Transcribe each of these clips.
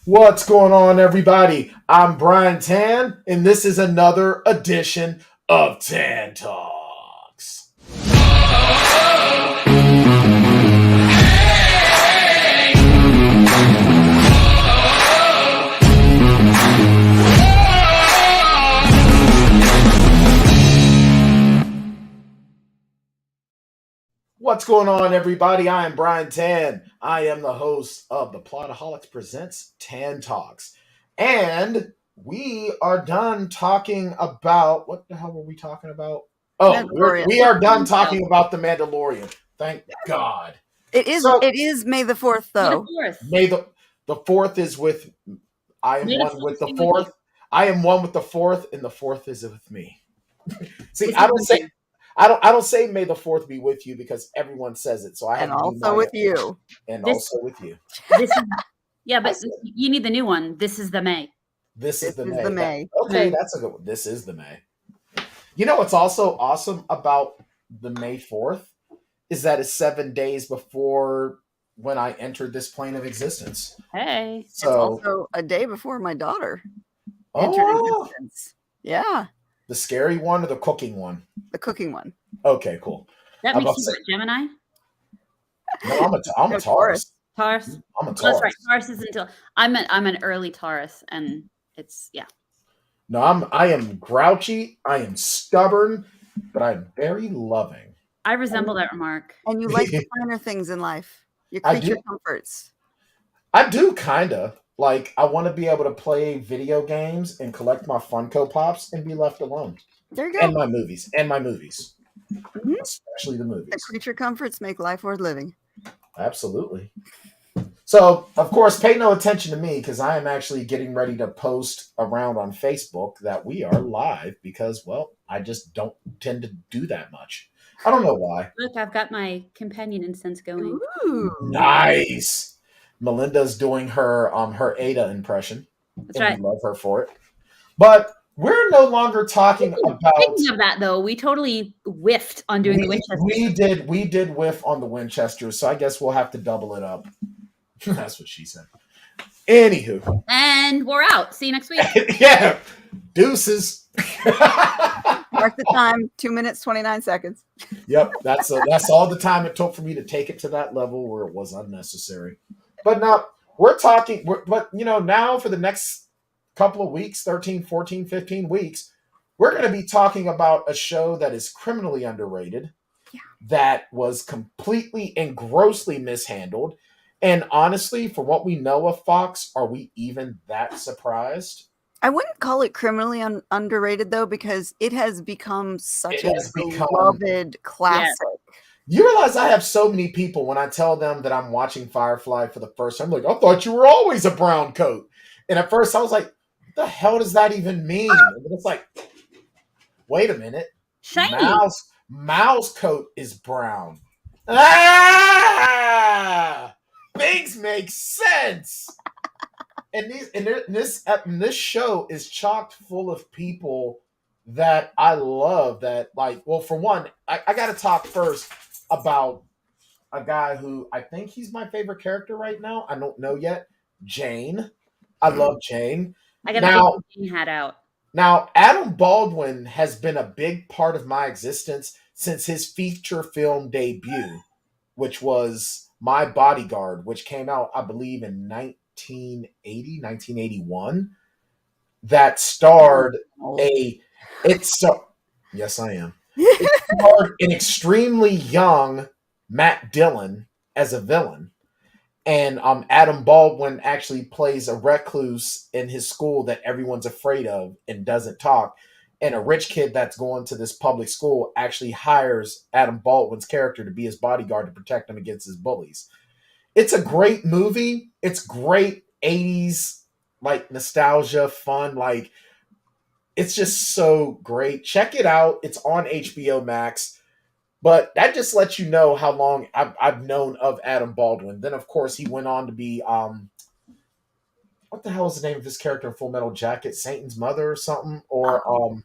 What's going on, everybody? I'm Bryan Tann, and this is another edition of Tann Talks. What's going on, everybody? I am Bryan Tann. I am the host of the Plotaholics Presents Tann Talks. And we are done talking about... What the hell were we talking about? Oh, we are done talking about The Mandalorian. Thank God. It is May the 4th, though. May the 4th is with... I am one with the 4th. I am one with the 4th, and the 4th is with me. See, I don't say May the 4th be with you because everyone says it. So I have and also with you. And also with you. But you need the new one. This is the May. This is the May. Okay, that's a good one. This is the May. You know what's also awesome about the May 4th is that it's 7 days before when I entered this plane of existence. Hey. So, it's also a day before my daughter entered existence. Yeah. The scary one or the cooking one? The cooking one. Okay, cool. That makes you a Gemini? No, I'm a Taurus. Taurus? I'm a Taurus. That's right. Taurus is until I'm an early Taurus, and it's No, I am grouchy, I am stubborn, but I'm very loving. I resemble that remark. And you like the finer things in life. Your creature comforts. I do kinda. Like, I want to be able to play video games and collect my Funko Pops and be left alone. There you go. And my movies. Mm-hmm. Especially the movies. The creature comforts make life worth living. Absolutely. So, of course, pay no attention to me because I am actually getting ready to post around on Facebook that we are live because, well, I just don't tend to do that much. I don't know why. Look, I've got my companion incense going. Ooh. Nice. Melinda's doing her Ada impression. That's right. We love her for it. But we're no longer talking about... Speaking of that, though, we totally whiffed on doing the Winchester. We did whiff on the Winchester, so I guess we'll have to double it up. That's what she said. Anywho. And we're out. See you next week. Yeah. Deuces. Mark the time, 2 minutes, 29 seconds. Yep. That's all the time it took for me to take it to that level where it was unnecessary. But now now for the next couple of weeks, 13, 14, 15 weeks, we're going to be talking about a show that is criminally underrated, that was completely and grossly mishandled. And honestly, for what we know of Fox, are we even that surprised? I wouldn't call it criminally underrated, though, because it has become such a beloved classic. Yeah. You realize I have so many people when I tell them that I'm watching Firefly for the first time, like, I thought you were always a brown coat. And at first I was like, what the hell does that even mean? And it's like, wait a minute. Shiny. Mal's coat is brown. Ah! Things make sense. And this show is chocked full of people that I love that, like, well, for one, I got to talk first about a guy who I think he's my favorite character right now. I don't know yet. Jane. I love Jane. I got a Jane hat out. Now, Adam Baldwin has been a big part of my existence since his feature film debut, which was My Bodyguard, which came out, I believe, in 1981. That starred yes, I am. It starred an extremely young Matt Dillon as a villain. And Adam Baldwin actually plays a recluse in his school that everyone's afraid of and doesn't talk. And a rich kid that's going to this public school actually hires Adam Baldwin's character to be his bodyguard to protect him against his bullies. It's a great movie. It's great 80s, like, nostalgia, fun, like... It's just so great. Check it out. It's on HBO Max. But that just lets you know how long I've known of Adam Baldwin. Then, of course, he went on to be, what the hell is the name of his character in Full Metal Jacket? Satan's Mother or something? Or,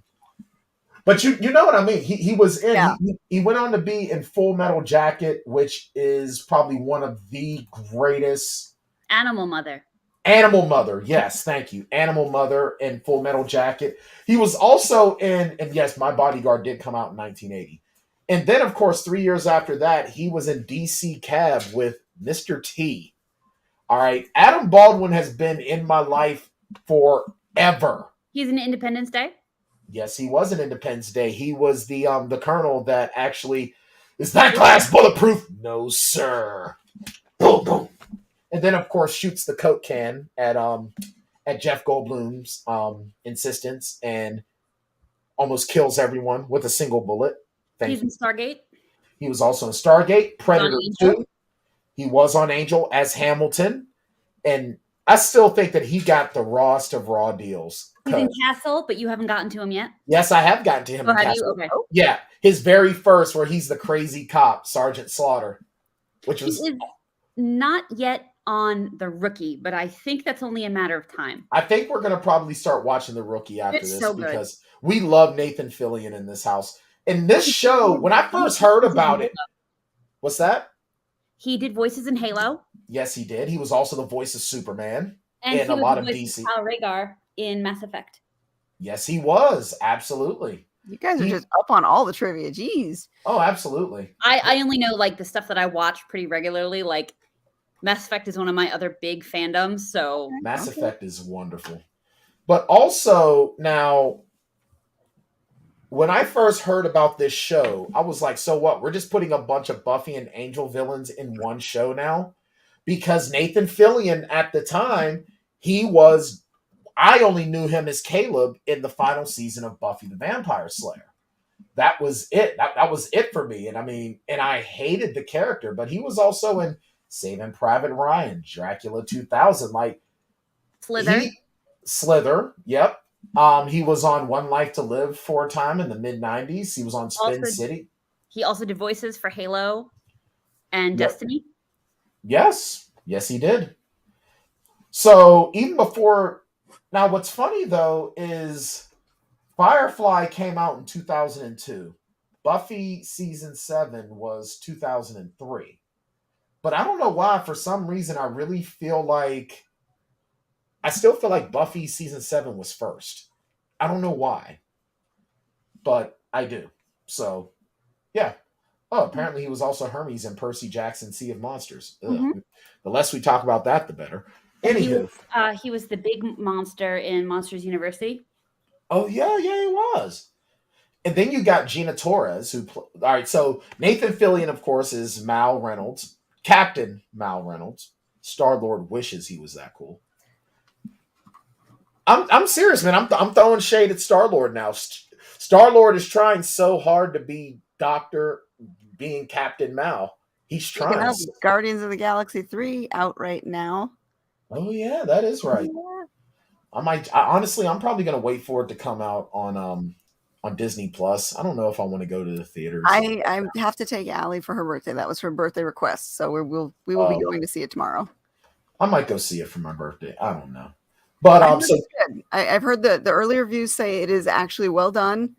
but you know what I mean. He was in, he went on to be in Full Metal Jacket, which is probably one of the greatest. Animal Mother. Animal Mother, yes, thank you. Animal Mother and Full Metal Jacket. He was also in, and yes, My Bodyguard did come out in 1980. And then, of course, 3 years after that, he was in DC Cab with Mr. T. All right, Adam Baldwin has been in my life forever. He's in Independence Day. Yes, he was in Independence Day. He was the colonel that actually is that glass bulletproof? No, sir. Boom, boom. And then, of course, shoots the Coke can at Jeff Goldblum's insistence and almost kills everyone with a single bullet. He's in Stargate. He was also in Stargate, Predator 2. He was on Angel as Hamilton. And I still think that he got the rawest of raw deals. He's in Castle, but you haven't gotten to him yet? Yes, I have gotten to him in have Castle. you? Okay. Yeah, his very first, where he's the crazy cop, Sergeant Slaughter, which was... He is not yet on The Rookie, but I think that's only a matter of time. I think we're going to probably start watching The Rookie after It's this so because we love Nathan Fillion in this house. In this show, when I first heard about it... What's that? He did voices in Halo. Yes, he did. He was also the voice of Superman and in a lot of DC. Kal Rhaegar in Mass Effect. Yes, he was. Absolutely. You guys are just up on all the trivia. Jeez. Oh, absolutely. I only know like the stuff that I watch pretty regularly. Like Mass Effect is one of my other big fandoms. So Mass Effect is wonderful. But also now, when I first heard about this show, I was like, so what? We're just putting a bunch of Buffy and Angel villains in one show now? Because Nathan Fillion at the time, I only knew him as Caleb in the final season of Buffy the Vampire Slayer. That was it. That was it for me. And I hated the character, but he was also in Saving Private Ryan, Dracula 2000, like Slither. Yep. He was on One Life to Live for a time in the mid-90s. He was on Spin City. He also did voices for Halo and Destiny. Yes, he did. So even before, now what's funny though is Firefly came out in 2002. Buffy season 7 was 2003. But I don't know why, for some reason, I still feel like Buffy season 7 was first. I don't know why, but I do. So, yeah. Oh, apparently he was also Hermes in Percy Jackson Sea of Monsters. Mm-hmm. The less we talk about that, the better. Anywho. He was the big monster in Monsters University. Oh, yeah, he was. And then you got Gina Torres, all right, so Nathan Fillion, of course, is Mal Reynolds. Captain Mal Reynolds. Star-Lord wishes he was that cool. I'm serious, man. I'm throwing shade at Star-Lord now. Star-Lord is trying so hard to be being Captain Mal. He's trying. Guardians of the Galaxy 3 out right now. Oh yeah, that is right. Yeah. Honestly, I'm probably gonna wait for it to come out on Disney Plus. I don't know if I want to go to the theaters. I have to take Allie for her birthday. That was her birthday request, so we will be going to see it tomorrow. I might go see it for my birthday. I don't know. But I've heard the early reviews say it is actually well done.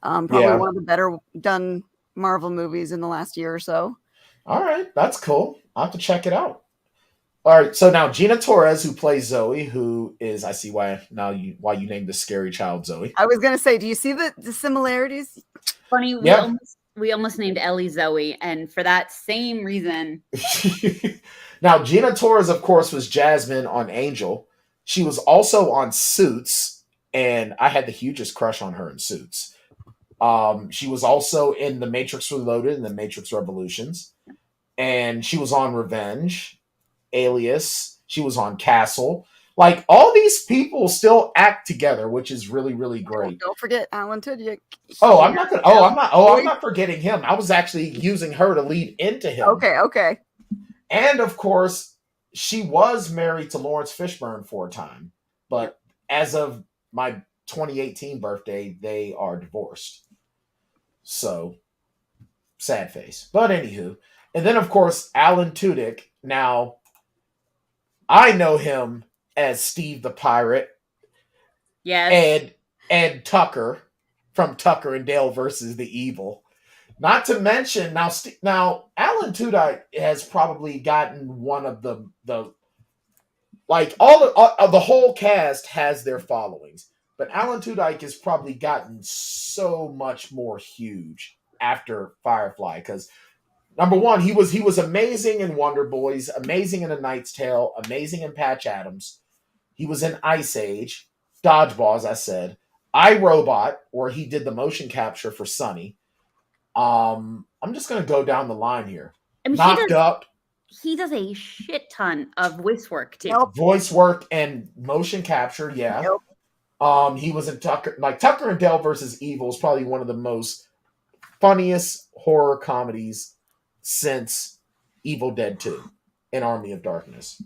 Probably one of the better done Marvel movies in the last year or so. All right, that's cool. I'll have to check it out. All right, so now Gina Torres, who plays Zoe, who is, I see why you named the scary child Zoe. I was gonna say, do you see the similarities? Funny, we almost named Ellie Zoe, and for that same reason. Now Gina Torres, of course, was Jasmine on Angel. She was also on Suits, and I had the hugest crush on her in Suits. She was also in The Matrix Reloaded and The Matrix Revolutions. And she was on Revenge, Alias. She was on Castle. Like, all these people still act together, which is really, really great. Don't forget Alan Tudyk. I'm not forgetting him. I was actually using her to lead into him. Okay. And, of course, she was married to Lawrence Fishburne for a time, but as of my 2018 birthday, they are divorced. So, sad face. But anywho, and then of course, Alan Tudyk. Now, I know him as Steve the Pirate. Yes. And Tucker from Tucker and Dale versus the Evil. Not to mention, now Alan Tudyk has probably gotten one of the Like all the whole cast has their followings, but Alan Tudyk has probably gotten so much more huge after Firefly because number one, he was amazing in Wonder Boys, amazing in A Knight's Tale, amazing in Patch Adams. He was in Ice Age, Dodgeball, as I said, iRobot, where he did the motion capture for Sunny. I'm just gonna go down the line here. I mean, Knocked Up, he does a shit ton of voice work too. Yep. voice work and motion capture. Yeah. Yep. He was in Tucker and Dale versus Evil is probably one of the most funniest horror comedies since Evil Dead 2 and Army of Darkness.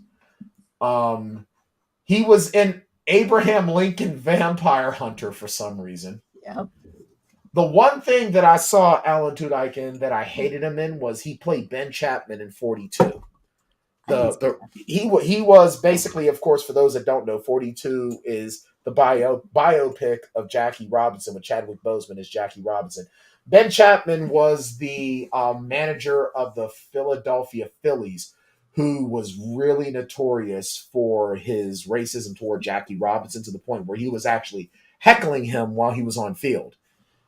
He was in Abraham Lincoln Vampire Hunter for some reason. Yep. The one thing that I saw Alan Tudyk in that I hated him in was he played Ben Chapman in 42. He was basically, of course, for those that don't know, 42 is the biopic of Jackie Robinson with Chadwick Boseman as Jackie Robinson. Ben Chapman was the manager of the Philadelphia Phillies, who was really notorious for his racism toward Jackie Robinson to the point where he was actually heckling him while he was on field.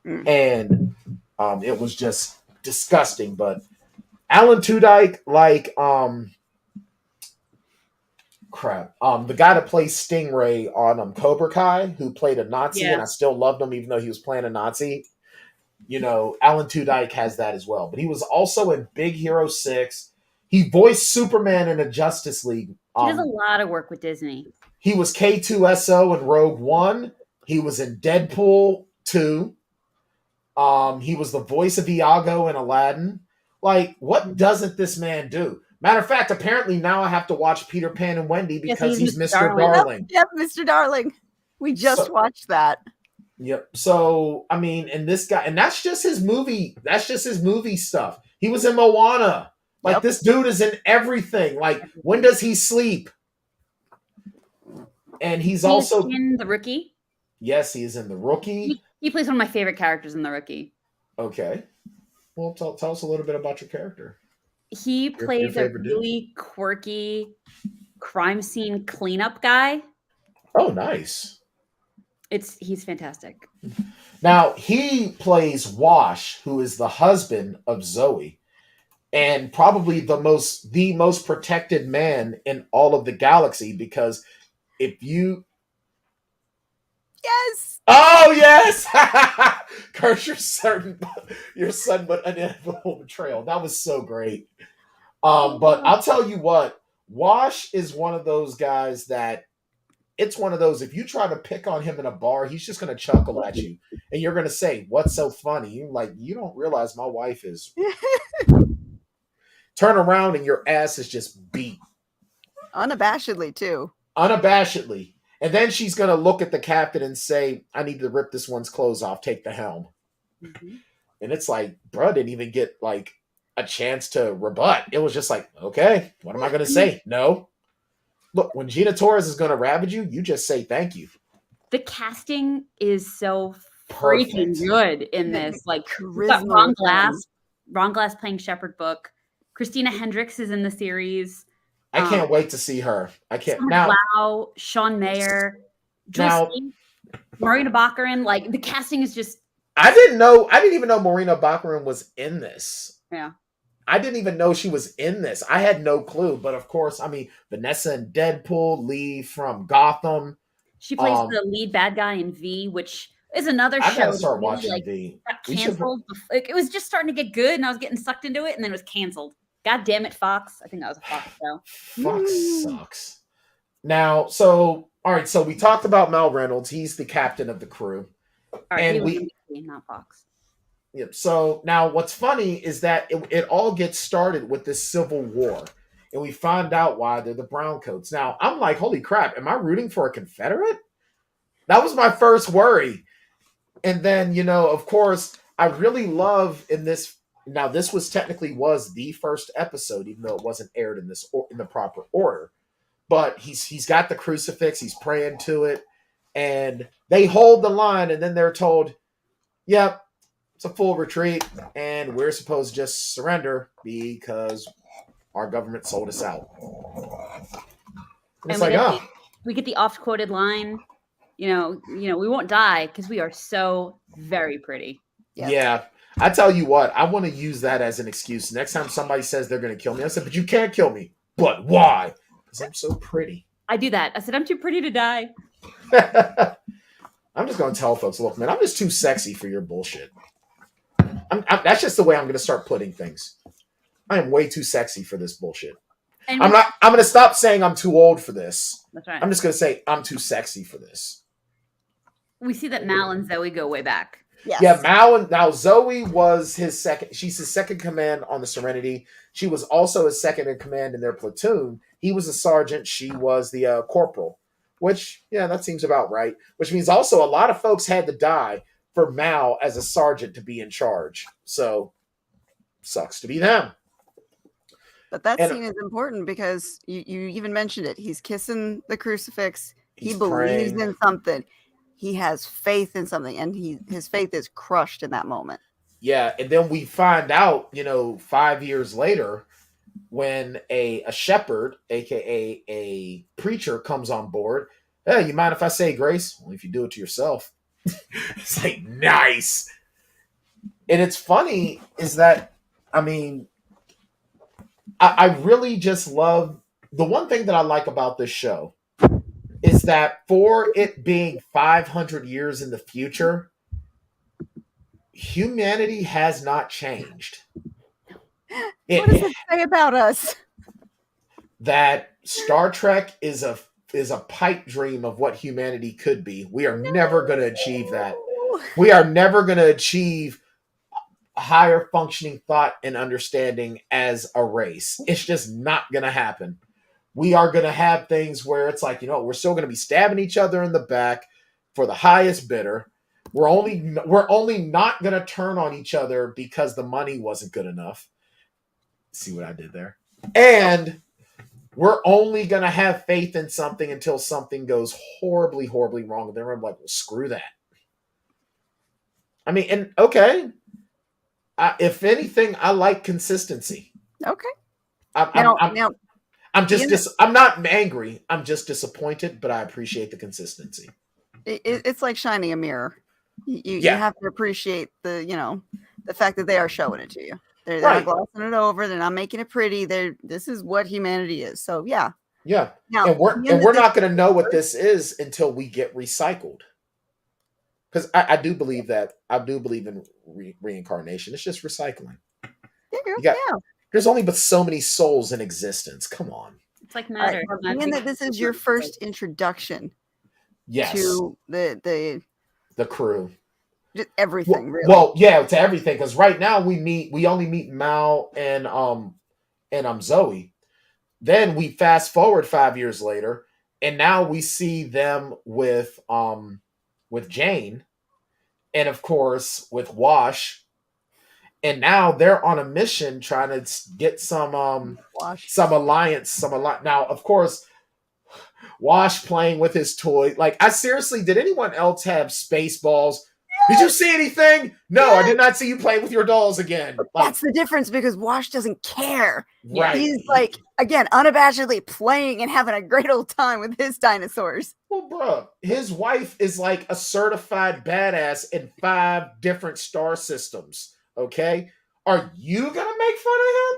And it was just disgusting. But Alan Tudyk, the guy that plays Stingray on Cobra Kai, who played a Nazi, and I still loved him even though he was playing a Nazi. You know, Alan Tudyk has that as well. But he was also in Big Hero 6. He voiced Superman in a Justice League. He does a lot of work with Disney. He was K2SO in Rogue One. He was in Deadpool 2. He was the voice of Iago in Aladdin. Like, what doesn't this man do? Matter of fact, apparently now I have to watch Peter Pan and Wendy because he's Mr. Darling. Yep, Mr. Darling. We just watched that. Yep. So, I mean, and this guy, and that's just his movie. That's just his movie stuff. He was in Moana. Like, this dude is in everything. Like, when does he sleep? And he's also in The Rookie. Yes, he is in The Rookie. He plays one of my favorite characters in The Rookie. Okay. Well, tell us a little bit about your character. He plays a really quirky crime scene cleanup guy. Oh, nice. He's fantastic. Now, he plays Wash, who is the husband of Zoe, and probably the most protected man in all of the galaxy, because if you... Yes! Oh, yes! Curse your son, but inevitable betrayal. That was so great. But I'll tell you what, Wash is one of those guys that it's one of those, if you try to pick on him in a bar, he's just going to chuckle at you. And you're going to say, what's so funny? You're like, you don't realize my wife is... Turn around and your ass is just beat. Unabashedly, too. Unabashedly. And then she's going to look at the captain and say, I need to rip this one's clothes off. Take the helm. Mm-hmm. And it's like, bro didn't even get like a chance to rebut. It was just like, okay, what am I going to say? No. Look, when Gina Torres is going to ravage you, you just say thank you. The casting is so freaking good in this. Like, Ron Glass playing Shepherd Book. Christina Hendricks is in the series. I can't wait to see her. I can't. Wow, Sean Mayer, Marina Baccarin. Like, the casting is just... I didn't even know Marina Baccarin was in this. Yeah. I didn't even know she was in this. I had no clue. But of course, I mean, Vanessa in Deadpool, Lee from Gotham. She plays the lead bad guy in V, which is another show. I gotta start watching V. Got canceled. It was just starting to get good, and I was getting sucked into it, and then it was canceled. God damn it, Fox. I think that was a Fox show. Fox sucks. Now, all right, so we talked about Mal Reynolds. He's the captain of the crew. All right, and NBC, not Fox. Yep. So now what's funny is that it all gets started with this Civil War. And we find out why they're the Browncoats. Now, I'm like, holy crap, am I rooting for a Confederate? That was my first worry. And then, of course, I really love in this. Now, this was the first episode, even though it wasn't aired in the proper order. But he's got the crucifix, he's praying to it, and they hold the line, and then they're told, yep, it's a full retreat, and we're supposed to just surrender because our government sold us out. And it's like, we get the oft-quoted line, we won't die because we are so very pretty. Yes. Yeah. I tell you what, I want to use that as an excuse. Next time somebody says they're going to kill me, I said, but you can't kill me. But why? Because I'm so pretty. I do that. I said, I'm too pretty to die. I'm just going to tell folks, look, man, I'm just too sexy for your bullshit. That's just the way I'm going to start putting things. I am way too sexy for this bullshit. I'm going to stop saying I'm too old for this. That's right. I'm just going to say I'm too sexy for this. We see that Mal and Zoe go way back. Yes. Yeah, now Zoe was she's his second command on the Serenity. She was also his second in command in their platoon. He was a sergeant. She was the corporal, which, yeah, that seems about right. Which means also a lot of folks had to die for Mal as a sergeant to be in charge. So, sucks to be them. But that scene is important because you even mentioned it. He's kissing the crucifix. He believes in something. He has faith in something, and his faith is crushed in that moment. Yeah, and then we find out, 5 years later, when a shepherd, aka a preacher, comes on board. Hey, you mind if I say grace? Well, if you do it to yourself. It's like, nice. And it's funny is that, I really just love, the one thing that I like about this show is that for it being 500 years in the future, humanity has not changed. What does it say about us? That Star Trek is a pipe dream of what humanity could be. We are never going to achieve that. We are never going to achieve higher functioning thought and understanding as a race. It's just not going to happen. We are going to have things where it's like, we're still going to be stabbing each other in the back for the highest bidder. We're only not going to turn on each other because the money wasn't good enough. See what I did there? And we're only going to have faith in something until something goes horribly, horribly wrong. And then we're like, well, screw that. And okay. If anything, I like consistency. Okay. I'm not angry. I'm just disappointed, but I appreciate the consistency. It's like shining a mirror. You have to appreciate the fact that they are showing it to you. They're not glossing it over. They're not making it pretty. This is what humanity is. So yeah. Yeah. Now, and we're not going to know what this is until we get recycled. Because I do believe that. I do believe in reincarnation. It's just recycling. There's only but so many souls in existence. Come on. It's like matter. And that this is your first introduction to the crew. Just everything, really. Well, yeah, to everything. Because right now we only meet Mal and Zoe. Then we fast forward 5 years later, and now we see them with Jane, and of course with Wash, and now they're on a mission trying to get some alliance. Now, of course, Wash playing with his toy. Like, I seriously, did anyone else have Spaceballs? Did you see anything? No, I did not see you playing with your dolls again. That's the difference, because Wash doesn't care. Right. He's like, again, unabashedly playing and having a great old time with his dinosaurs. Well, bro, his wife is like a certified badass in 5 different star systems. Okay? Are you going to make fun of him?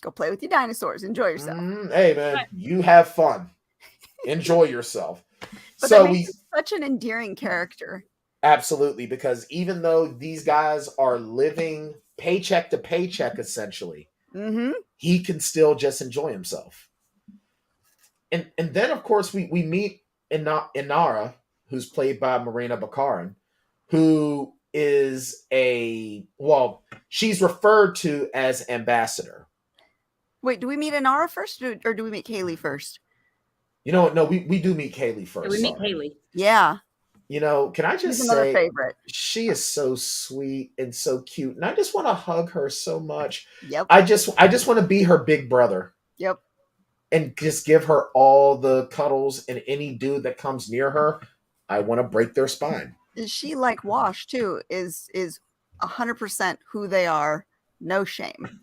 Go play with your dinosaurs. Enjoy yourself. Hey, man, you have fun. Enjoy yourself. But so he's such an endearing character. Absolutely, because even though these guys are living paycheck to paycheck, essentially, he can still just enjoy himself. And then, of course, we meet Inara, who's played by Marina Bakarin, who is she's referred to as ambassador. Wait, do we meet Inara first, or do we meet Kaylee first? No, we do meet Kaylee first. We meet Kaylee. Yeah. Can I just She's say, another favorite. She is so sweet and so cute, and I just want to hug her so much. Yep. I just want to be her big brother. Yep. And just give her all the cuddles, and any dude that comes near her, I want to break their spine. She, like Wash too, is 100% who they are, no shame.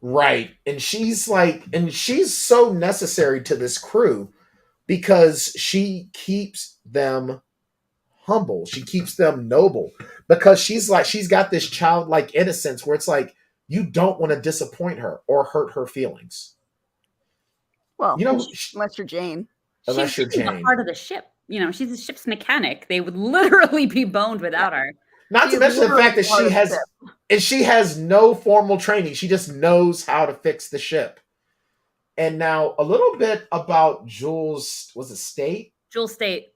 Right. And she's so necessary to this crew because she keeps them humble. She keeps them noble because she's got this childlike innocence where it's like you don't want to disappoint her or hurt her feelings. Well, unless you're Jane. Unless you're Jane. The heart of the ship. She's the ship's mechanic. They would literally be boned without her. Not to mention the fact that she has no formal training. She just knows how to fix the ship. And now a little bit about Jules, was it State? Jules State.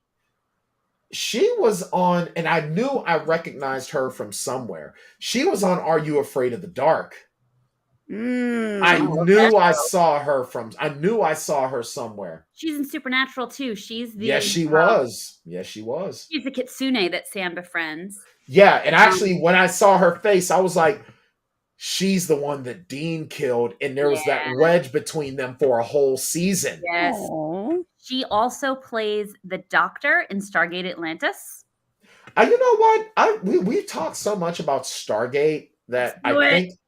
She was on, and I knew I recognized her from somewhere. She was on Are You Afraid of the Dark? I knew I saw her somewhere. She's in Supernatural too. She's the Yes, she was. She's the kitsune that Sam befriends. Yeah, and actually when I saw her face, I was like, she's the one that Dean killed, and there was that wedge between them for a whole season. Yes. Aww. She also plays the Doctor in Stargate Atlantis. You know what? We talked so much about Stargate that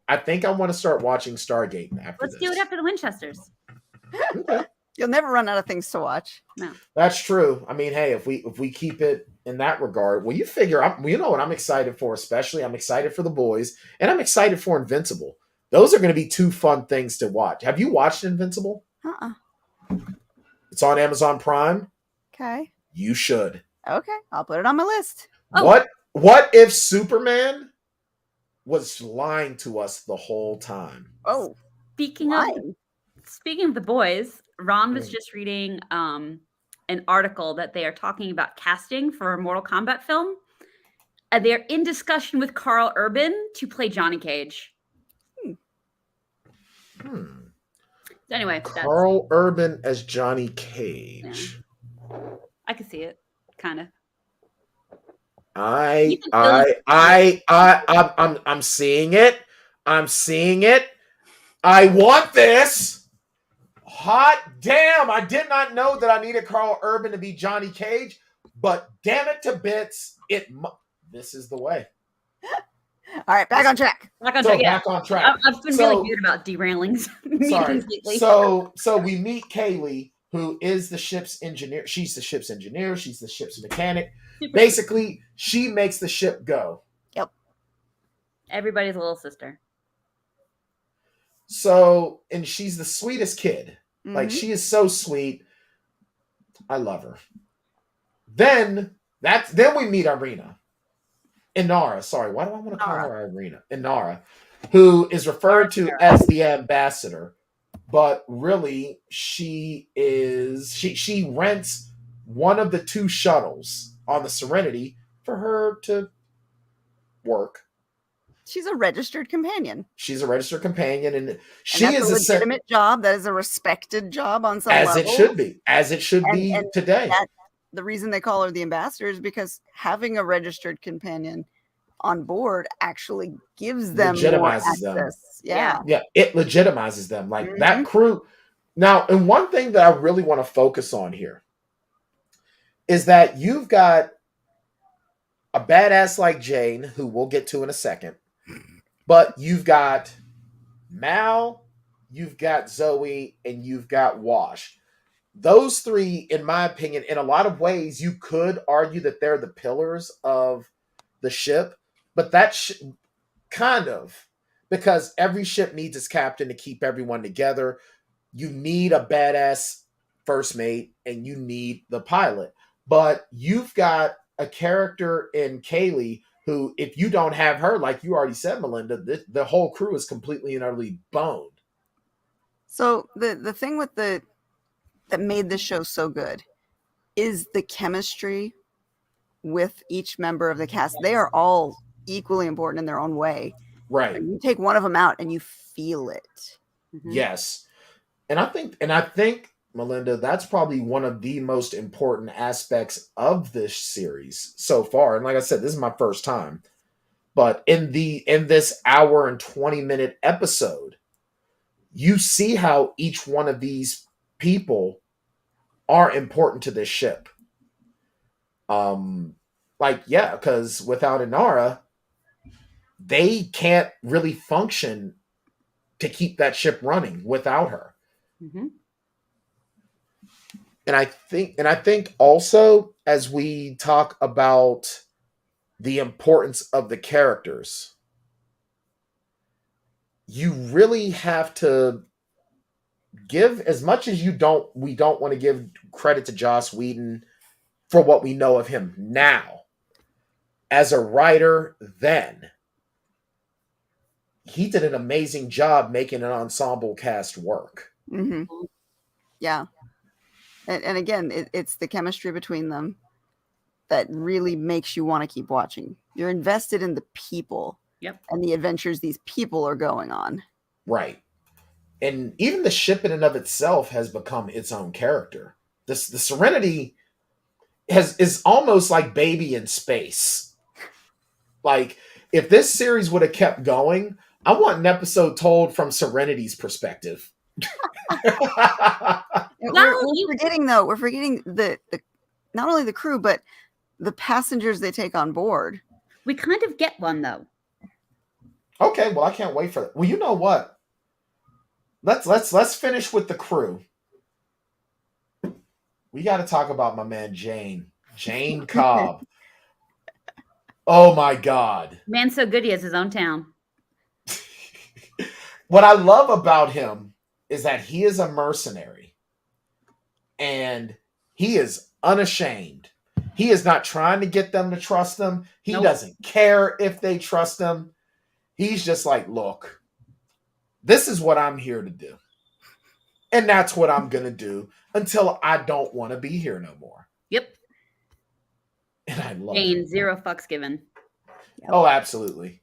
I think I want to start watching Stargate after this. Let's do it after the Winchesters. Okay. You'll never run out of things to watch. No. That's true. I mean, hey, if we keep it in that regard, well, you figure, you know what I'm excited for, especially I'm excited for The Boys, and I'm excited for Invincible. Those are going to be two fun things to watch. Have you watched Invincible? It's on Amazon Prime. Okay. You should. Okay, I'll put it on my list. Oh. What if Superman was lying to us the whole time? Oh, speaking of The Boys, Ron was just reading an article that they are talking about casting for a Mortal Kombat film. They're in discussion with Carl Urban to play Johnny Cage. Anyway, Carl Urban as Johnny Cage. Yeah. I can see it, kind of. I'm seeing it. I'm seeing it. I want this. Hot damn! I did not know that I needed Carl Urban to be Johnny Cage, but damn it to bits, this is the way. All right, back on track. Back on track. I've been really weird about derailings. Sorry. So we meet Kaylee, who is the ship's engineer. She's the ship's engineer. She's the ship's mechanic. Basically, she makes the ship go. Yep. Everybody's little sister. So, and she's the sweetest kid. Mm-hmm. Like, she is so sweet. I love her. Then we meet Irina. Inara, sorry, why do I want to call her Irina? Inara, who is referred to as the ambassador, but really she rents one of the two shuttles on the Serenity for her to work. She's a registered companion. She's a registered companion, and she is a legitimate job. That is a respected job on some level. As it should be today. The reason they call her the ambassador is because having a registered companion on board actually gives them more access. Them. Yeah, it legitimizes them. Like that crew. Now, and one thing that I really want to focus on here is that you've got a badass like Jane, who we'll get to in a second, but you've got Mal, you've got Zoe, and you've got Wash. Those three, in my opinion, in a lot of ways, you could argue that they're the pillars of the ship, but that's kind of because every ship needs its captain to keep everyone together. You need a badass first mate and you need the pilot, but you've got a character in Kaylee who, if you don't have her, like you already said, Melinda, the whole crew is completely and utterly boned. So the thing with that made this show so good is the chemistry with each member of the cast. They are all equally important in their own way. Right. You take one of them out and you feel it. Mm-hmm. Yes. And I think, Melinda, that's probably one of the most important aspects of this series so far. And like I said, this is my first time. But in this hour and 20-minute episode, you see how each one of these people are important to this ship. Because without Inara, they can't really function to keep that ship running without her. Mm-hmm. And I think also, as we talk about the importance of the characters, you really have to give, as much as we don't want to give credit to Joss Whedon for what we know of him now. As a writer then, he did an amazing job making an ensemble cast work. Mm-hmm. Yeah. And again, it's the chemistry between them that really makes you want to keep watching. You're invested in the people and the adventures these people are going on. Right. And even the ship in and of itself has become its own character. The Serenity is almost like Baby in Space. Like, if this series would have kept going, I want an episode told from Serenity's perspective. We're forgetting the not only the crew, but the passengers they take on board. We kind of get one, though. Okay, well, I can't wait for that. Well, you know what? Let's finish with the crew. We got to talk about my man Jane Cobb. Oh my God, Man, so good he has his own town. What I love about him is that he is a mercenary, and he is unashamed. He is not trying to get them to trust him. He doesn't care if they trust him. He's just like, look, this is what I'm here to do. And that's what I'm going to do until I don't want to be here no more. Yep. And I love Jane, it. zero fucks given. Yep. Oh, absolutely.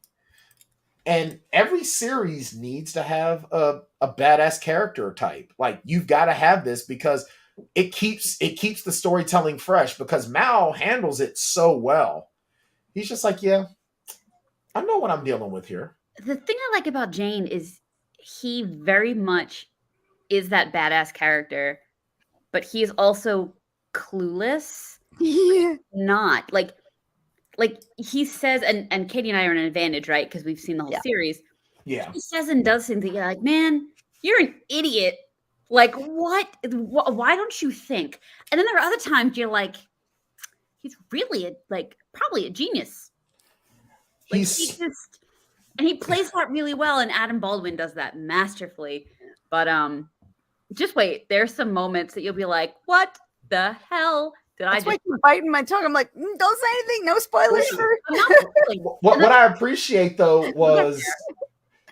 And every series needs to have a badass character type. Like, you've got to have this because it keeps the storytelling fresh, because Mal handles it so well. He's just like, yeah, I know what I'm dealing with here. The thing I like about Jane is he very much is that badass character, but he is also clueless. Yeah. Not like he says, and Katie and I are in an advantage, right? Because we've seen the whole series. Yeah. He says and does things that you're like, man, you're an idiot. Like, what? Why don't you think? And then there are other times you're like, he's really probably a genius. Like, and he plays that really well, and Adam Baldwin does that masterfully. But just wait, there's some moments that you'll be like, what the hell did I just biting my tongue? I'm like, don't say anything, no spoilers. What I appreciate though was,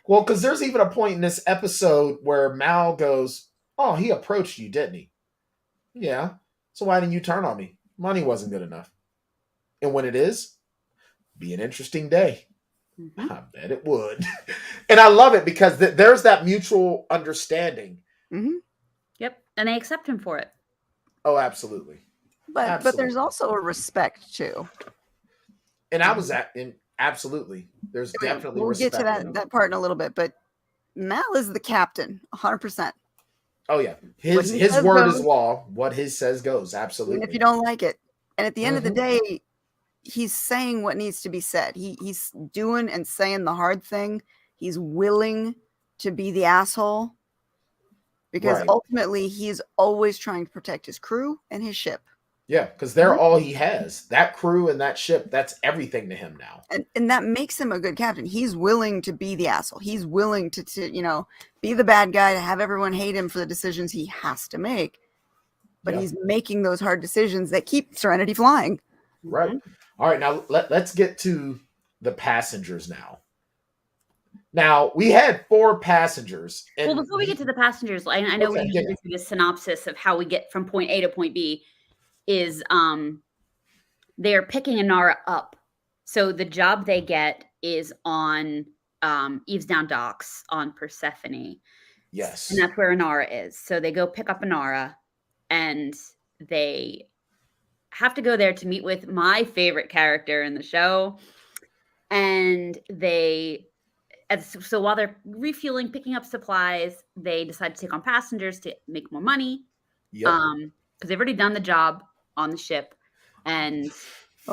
well, because there's even a point in this episode where Mal goes, oh, he approached you, didn't he? Yeah. So why didn't you turn on me? Money wasn't good enough. And when it is, be an interesting day. Mm-hmm. I bet it would. And I love it because there's that mutual understanding. Mm-hmm. Yep. And they accept him for it. Oh, absolutely. But there's also a respect too. And I was absolutely. There's definitely respect. We'll get to that part in a little bit, but Mal is the captain, 100%. Oh yeah. His word is law. What he says goes. Absolutely. Even if you don't like it. And at the end of the day, he's saying what needs to be said. He's doing and saying the hard thing. He's willing to be the asshole because ultimately he's always trying to protect his crew and his ship. Yeah, because they're all he has. That crew and that ship, that's everything to him now. And that makes him a good captain. He's willing to be the asshole. He's willing to be the bad guy, to have everyone hate him for the decisions he has to make. But he's making those hard decisions that keep Serenity flying. Right. All right, now let's get to the passengers now. Now, we had 4 passengers. Well, before we get to the passengers, I know we need to do the synopsis of how we get from point A to point B. Is they're picking Inara up. So the job they get is on Eve's docks on Persephone. Yes. And that's where Inara is. So they go pick up Inara, and they have to go there to meet with my favorite character in the show. And so while they're refueling, picking up supplies, they decide to take on passengers to make more money. Yep. Because they've already done the job on the ship, and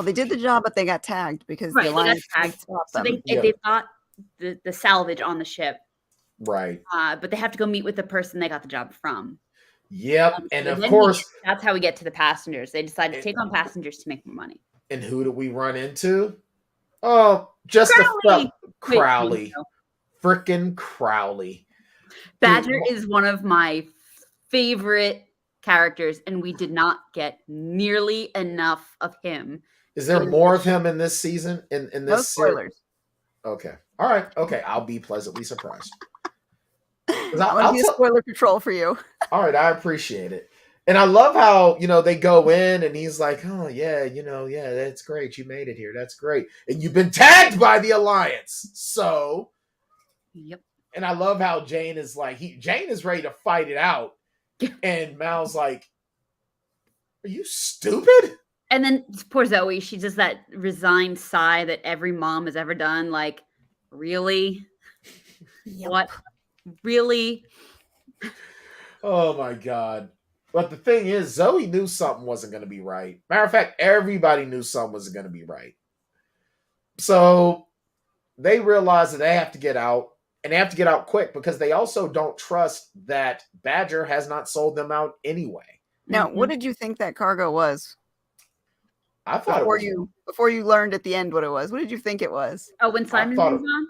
they did the job, but they got tagged because the alliance tagged. So they've got the salvage on the ship, Right. But they have to go meet with the person they got the job from. Yep. And of course, that's how we get to the passengers. They decide to take on passengers to make more money. And who do we run into? Oh, just Crowley. Crowley. Frickin' Crowley. Badger is one of my favorite characters, and we did not get nearly enough of him. Is there more of him in this season? In this no spoilers. Okay. All right. Okay. I'll be pleasantly surprised. I'll be a spoiler control for you. All right. I appreciate it. And I love how, they go in and he's like, oh, yeah, yeah, that's great. You made it here. That's great. And you've been tagged by the Alliance. So. Yep. And I love how Jane is like, Jane is ready to fight it out. And Mal's like, are you stupid? And then poor Zoe, she does that resigned sigh that every mom has ever done. Like, really? Yep. What? Really? Oh, my God. But the thing is, Zoe knew something wasn't going to be right. Matter of fact, everybody knew something wasn't going to be right. So they realize that they have to get out. And they have to get out quick because they also don't trust that Badger has not sold them out anyway. Now, what did you think that cargo was? I thought before you learned at the end what it was. What did you think it was? Oh, when Simon was on?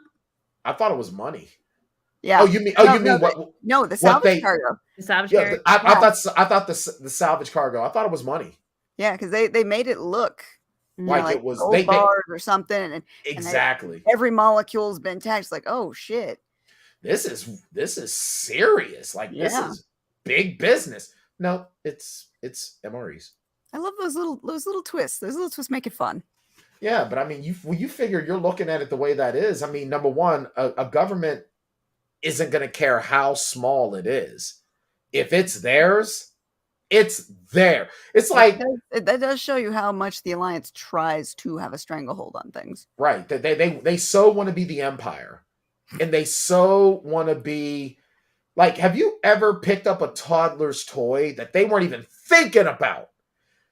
I thought it was money. Yeah. Oh, you mean what? No, the salvage cargo. The salvage cargo. I thought the salvage cargo. I thought it was money. Yeah, because they made it look like it was gold bars or something. And exactly. Every molecule's been tagged. It's like, oh shit. This is serious. Like this is big business. No, it's MREs. I love those little twists. Those little twists make it fun. Yeah, but I mean, you figure you're looking at it the way that is. I mean, number one, a government isn't going to care how small it is. If it's theirs, it's there. It's like that does show you how much the Alliance tries to have a stranglehold on things. Right. They so want to be the Empire. And they so want to be like, have you ever picked up a toddler's toy that they weren't even thinking about?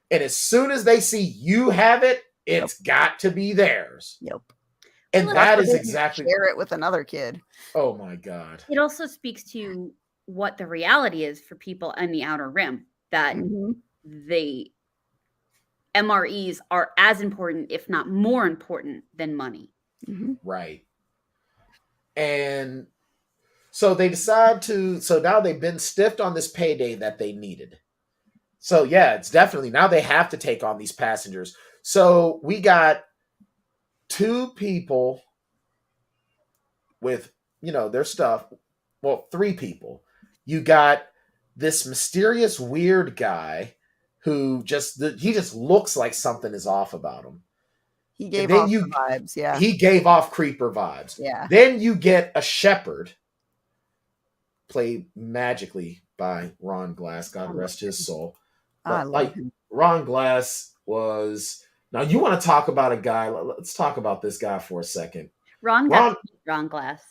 And as soon as they see you have it, it's got to be theirs. Yep. And that is exactly share it with another kid. Oh my God. It also speaks to what the reality is for people in the Outer Rim, that the MREs are as important, if not more important, than money. Right. And so they decide so now they've been stiffed on this payday that they needed. So yeah, it's definitely, now they have to take on these passengers. So we got two people with, their stuff. Well, three people. You got this mysterious weird guy who just looks like something is off about him. He gave off vibes, yeah. He gave off creeper vibes. Yeah. Then you get a shepherd, played magically by Ron Glass, God rest his soul. But Ron Glass was. Now you want to talk about a guy? Let's talk about this guy for a second. Ron Glass.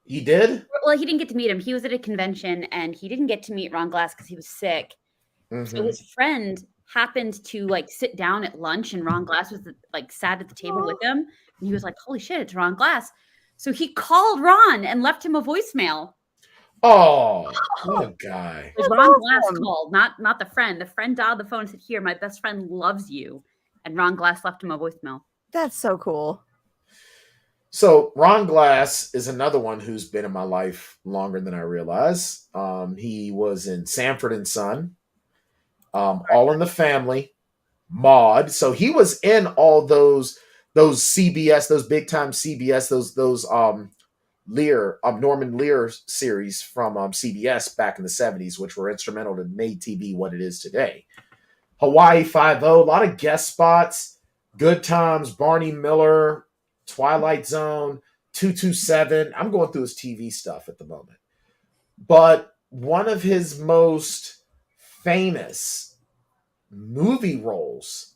He did? Well, he didn't get to meet him. He was at a convention and he didn't get to meet Ron Glass because he was sick. So his friend happened to sit down at lunch, and Ron Glass was sat at the table with him, and he was like, holy shit, it's Ron Glass. So he called Ron and left him a voicemail. Oh, what a guy. Ron Glass called, not the friend. The friend dialed the phone and said, here, my best friend loves you. And Ron Glass left him a voicemail. That's so cool. So Ron Glass is another one who's been in my life longer than I realize. He was in Sanford and Son. All in the Family, Maude. So he was in all those CBS, those big time CBS, those Norman Lear series from CBS back in the 70s, which were instrumental to made TV what it is today. Hawaii Five-0, a lot of guest spots, Good Times, Barney Miller, Twilight Zone, 227. I'm going through his TV stuff at the moment. But one of his most famous movie roles,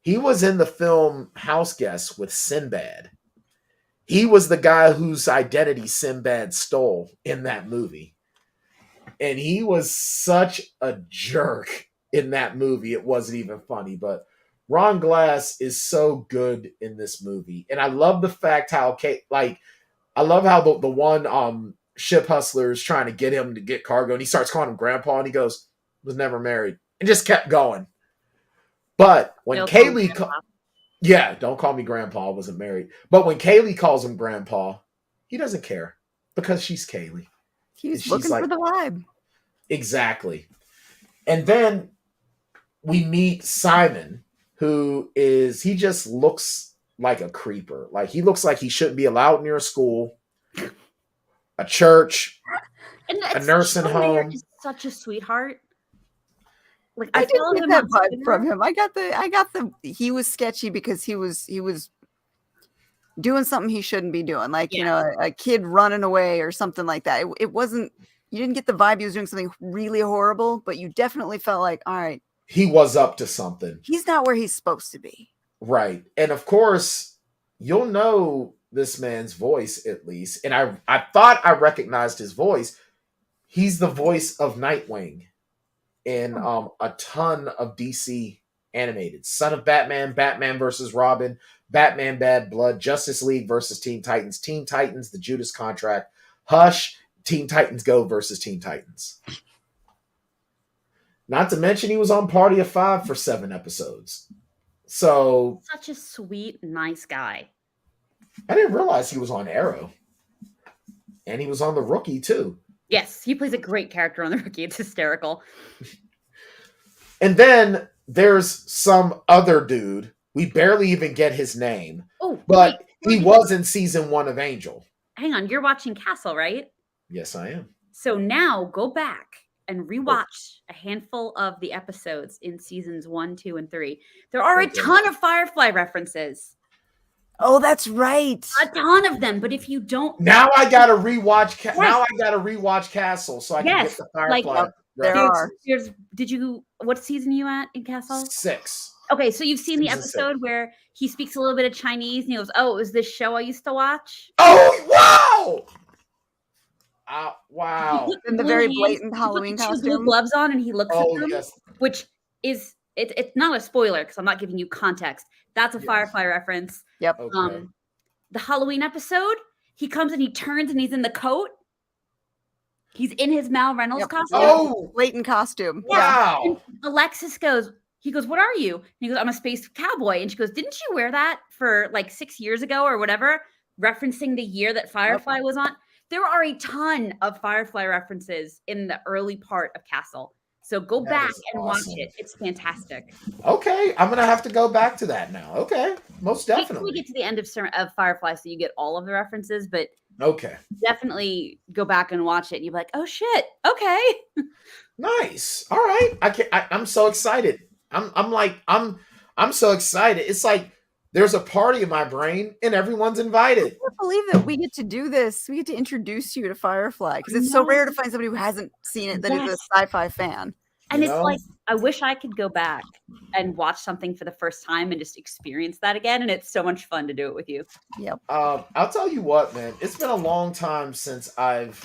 he was in the film House Guest with Sinbad. He was the guy whose identity Sinbad stole in that movie. And he was such a jerk in that movie. It wasn't even funny, but Ron Glass is so good in this movie. And I love the fact how, I love how the one ship hustler is trying to get him to get cargo, and he starts calling him grandpa, and he goes, "Was never married," and just kept going. But when Kaylee, yeah, don't call me grandpa, I wasn't married. But when Kaylee calls him grandpa, he doesn't care because she's Kaylee. He's looking for the vibe. Exactly. And then we meet Simon, he just looks like a creeper. Like, he looks like he shouldn't be allowed near a school, a church, a nursing home. He's such a sweetheart. Like, I didn't get that vibe from him. I got the he was sketchy because he was doing something he shouldn't be doing. Like, you know, a kid running away or something like that. It wasn't, you didn't get the vibe he was doing something really horrible, but you definitely felt like, all right, he was up to something. He's not where he's supposed to be. Right. And of course, you'll know this man's voice at least. And I thought I recognized his voice. He's the voice of Nightwing in a ton of DC animated. Son of Batman, Batman versus Robin, Batman Bad Blood, Justice League versus Teen Titans, Teen Titans, The Judas Contract, Hush, Teen Titans Go versus Teen Titans. Not to mention he was on Party of Five for 7 episodes. So such a sweet, nice guy. I didn't realize he was on Arrow. And he was on The Rookie too. Yes, he plays a great character on The Rookie. It's hysterical. And then there's some other dude. We barely even get his name. Oh, but he was in season 1 of Angel. Hang on, you're watching Castle, right? Yes, I am. So now go back and rewatch a handful of the episodes in seasons 1, 2, and 3. There are a ton of Firefly references. Oh, that's right. A ton of them. But if you don't, now I gotta rewatch. Now I gotta rewatch Castle so I can get the Firefly. There are. What season are you at in Castle? 6. Okay, so you've seen the episode where he speaks a little bit of Chinese and he goes, "Oh, it was this show I used to watch." Oh, wow! Wow! In the very blatant Halloween costume, blue gloves on, and he looks at them, which is it's not a spoiler because I'm not giving you context. That's a Firefly reference. Yep. Okay. The Halloween episode, he comes and he turns and he's in the coat. He's in his Mal Reynolds costume. Oh, blatant costume. Wow. And Alexis goes, "What are you?" And he goes, "I'm a space cowboy." And she goes, "Didn't you wear that for like 6 years ago or whatever?" Referencing the year that Firefly was on. There are a ton of Firefly references in the early part of Castle. So go back and watch it. It's fantastic. Okay. I'm going to have to go back to that now. Okay. Most definitely. We get to the end of Firefly so you get all of the references, but okay. Definitely go back and watch it and you'll be like, "Oh shit. Okay." Nice. All right. I'm so excited. I'm so excited. It's like there's a party in my brain and everyone's invited. I can't believe that we get to do this. We get to introduce you to Firefly because it's so rare to find somebody who hasn't seen it that is a sci-fi fan. And it's like, I wish I could go back and watch something for the first time and just experience that again. And it's so much fun to do it with you. Yep. I'll tell you what, man. It's been a long time since there's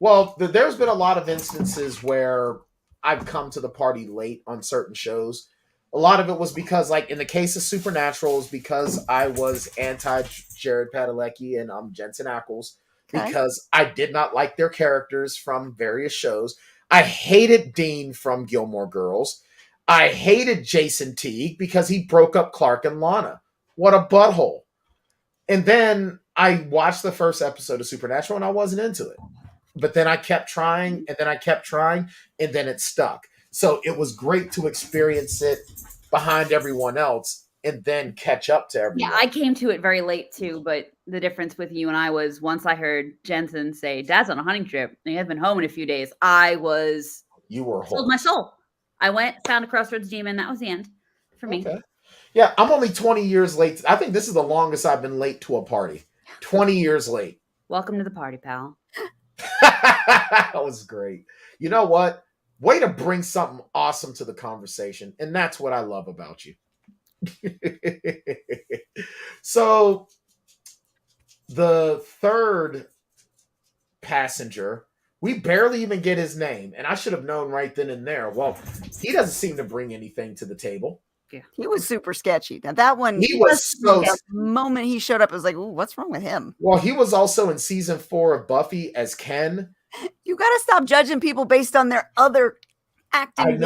been a lot of instances where I've come to the party late on certain shows. A lot of it was because, like, in the case of Supernatural, it was because I was anti-Jared Padalecki and Jensen Ackles because I did not like their characters from various shows. I hated Dean from Gilmore Girls. I hated Jason Teague because he broke up Clark and Lana. What a butthole. And then I watched the first episode of Supernatural and I wasn't into it. But then I kept trying and then I kept trying and then it stuck. So it was great to experience it behind everyone else and then catch up to everyone. Yeah, I came to it very late too, but the difference with you and I was once I heard Jensen say, "Dad's on a hunting trip and he hasn't been home in a few days," You were sold my soul. I went, found a Crossroads Demon. That was the end for me. Okay. Yeah, I'm only 20 years late. I think this is the longest I've been late to a party. 20 years late. Welcome to the party, pal. That was great. You know what? Way to bring something awesome to the conversation. And that's what I love about you. So, the third passenger, we barely even get his name. And I should have known right then and there. Well, he doesn't seem to bring anything to the table. Yeah. He was super sketchy. Now that one, He was so. The moment he showed up, it was like, ooh, what's wrong with him? Well, he was also in season 4 of Buffy as Ken. You got to stop judging people based on their other acting.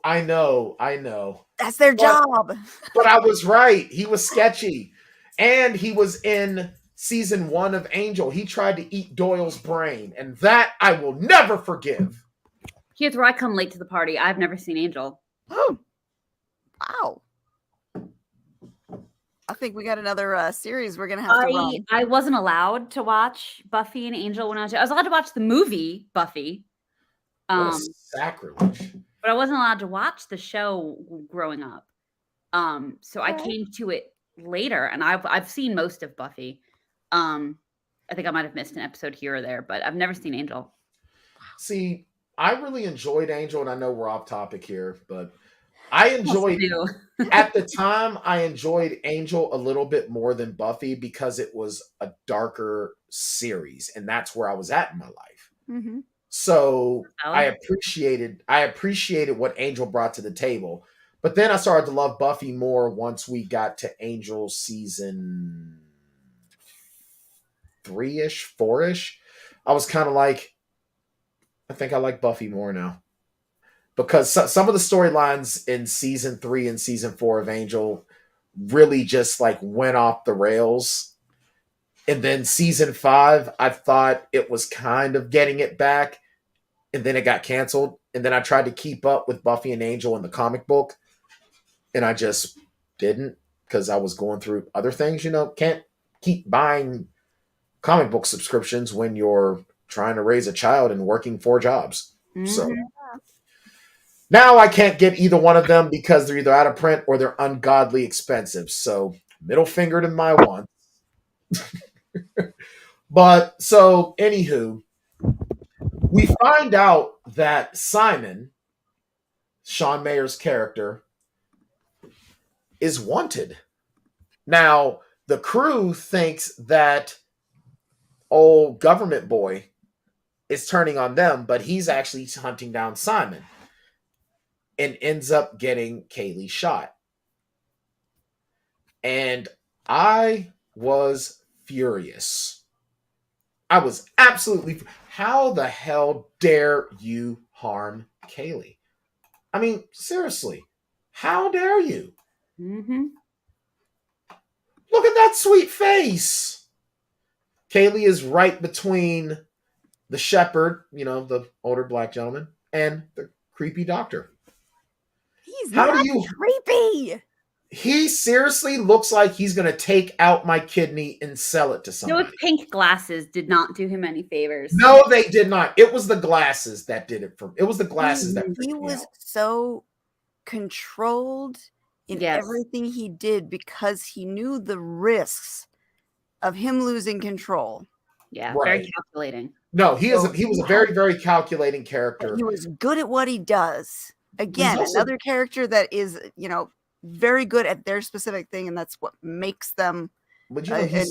I know. That's their job. But I was right. He was sketchy. And he was in season 1 of Angel. He tried to eat Doyle's brain. And that I will never forgive. Here's where I come late to the party. I've never seen Angel. Oh, wow. I think we got another series we're going to have to run. I wasn't allowed to watch Buffy and Angel when I was allowed to watch the movie Buffy. What a sacrilege. But I wasn't allowed to watch the show growing up. So I came to it later, and I've seen most of Buffy. I think I might have missed an episode here or there, but I've never seen Angel. See, I really enjoyed Angel, and I know we're off topic here, but I enjoyed at the time. I enjoyed Angel a little bit more than Buffy because it was a darker series, and that's where I was at in my life. Mm-hmm. So I appreciated what Angel brought to the table. But then I started to love Buffy more once we got to Angel season 3-ish, 4-ish. I was kind of like, I think I like Buffy more now. Because some of the storylines in season 3 and season 4 of Angel really just like went off the rails. And then season 5, I thought it was kind of getting it back. And then it got canceled. And then I tried to keep up with Buffy and Angel in the comic book. And I just didn't because I was going through other things. Can't keep buying comic book subscriptions when you're trying to raise a child and working 4 jobs. Mm-hmm. So now I can't get either one of them because they're either out of print or they're ungodly expensive. So middle finger to my wants. But so anywho, we find out that Simon, Sean Mayer's character, is wanted. Now, the crew thinks that old government boy is turning on them, but he's actually hunting down Simon and ends up getting Kaylee shot. And I was furious. I was absolutely... How the hell dare you harm Kaylee? I mean, seriously, how dare you? Mm-hmm. Look at that sweet face. Kaylee is right between the shepherd, the older black gentleman, and the creepy doctor. He's not creepy. He seriously looks like he's going to take out my kidney and sell it to somebody. Those pink glasses did not do him any favors. No, they did not. It was the glasses that did it for him. It was the glasses that he was so controlled in everything he did because he knew the risks of him losing control. Yeah, right. Very calculating. No, he was a very, very calculating character. He was good at what he does. Again, another character that is, very good at their specific thing, and that's what makes them. But I'm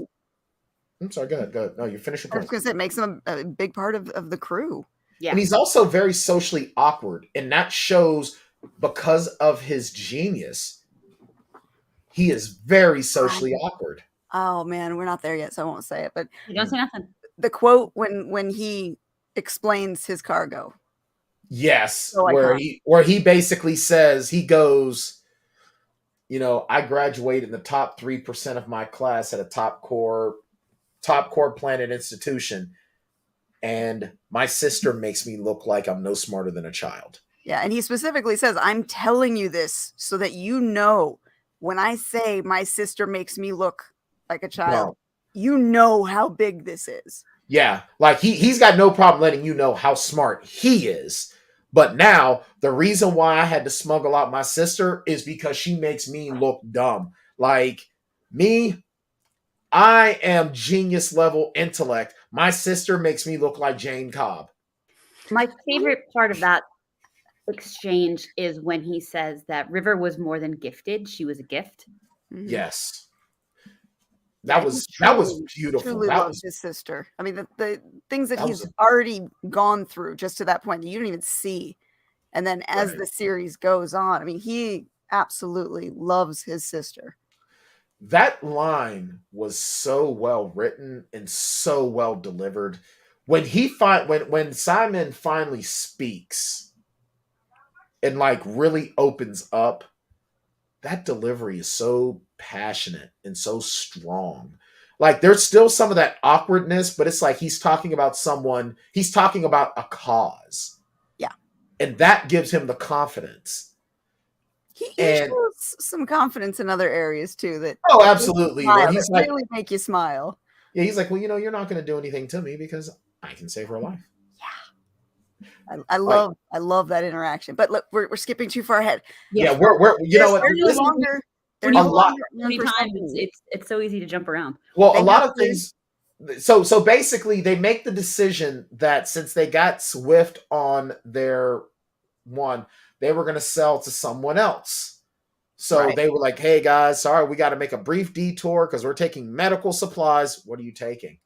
sorry. Go ahead. No, you finish your point. Because it makes them a big part of the crew. Yeah, and he's also very socially awkward, and that shows because of his genius. He is very socially awkward. Oh man, we're not there yet, so I won't say it. But you don't say nothing. The quote when he explains his cargo. Yes, so where he basically says he goes. I graduated in the top 3% of my class at a top core planet institution. And my sister makes me look like I'm no smarter than a child. Yeah. And he specifically says, I'm telling you this so that when I say my sister makes me look like a child, you know how big this is. Yeah. Like he's got no problem letting you know how smart he is. But now, the reason why I had to smuggle out my sister is because she makes me look dumb. Like, me, I am genius level intellect. My sister makes me look like Jane Cobb. My favorite part of that exchange is when he says that River was more than gifted. She was a gift. Mm-hmm. Yes. That was beautiful. Truly loves his sister. I mean, the things that he's already gone through just to that point that you don't even see, and then as the series goes on, I mean, he absolutely loves his sister. That line was so well written and so well delivered. When when Simon finally speaks and like really opens up, that delivery is so passionate and so strong. Like there's still some of that awkwardness, but it's like he's talking about a cause. Yeah. And that gives him the confidence. He shows some confidence in other areas too. That absolutely. Where he's like, really make you smile. Yeah, he's like, well, you're not going to do anything to me because I can save her life. Yeah, I love that interaction. But look, we're skipping too far ahead. Yeah, we're you know what? They're no longer times. It's so easy to jump around. Well, a lot of things. So basically, they make the decision that since they got Swift on their one, they were going to sell to someone else. So they were like, hey, guys, sorry, we got to make a brief detour because we're taking medical supplies. What are you taking?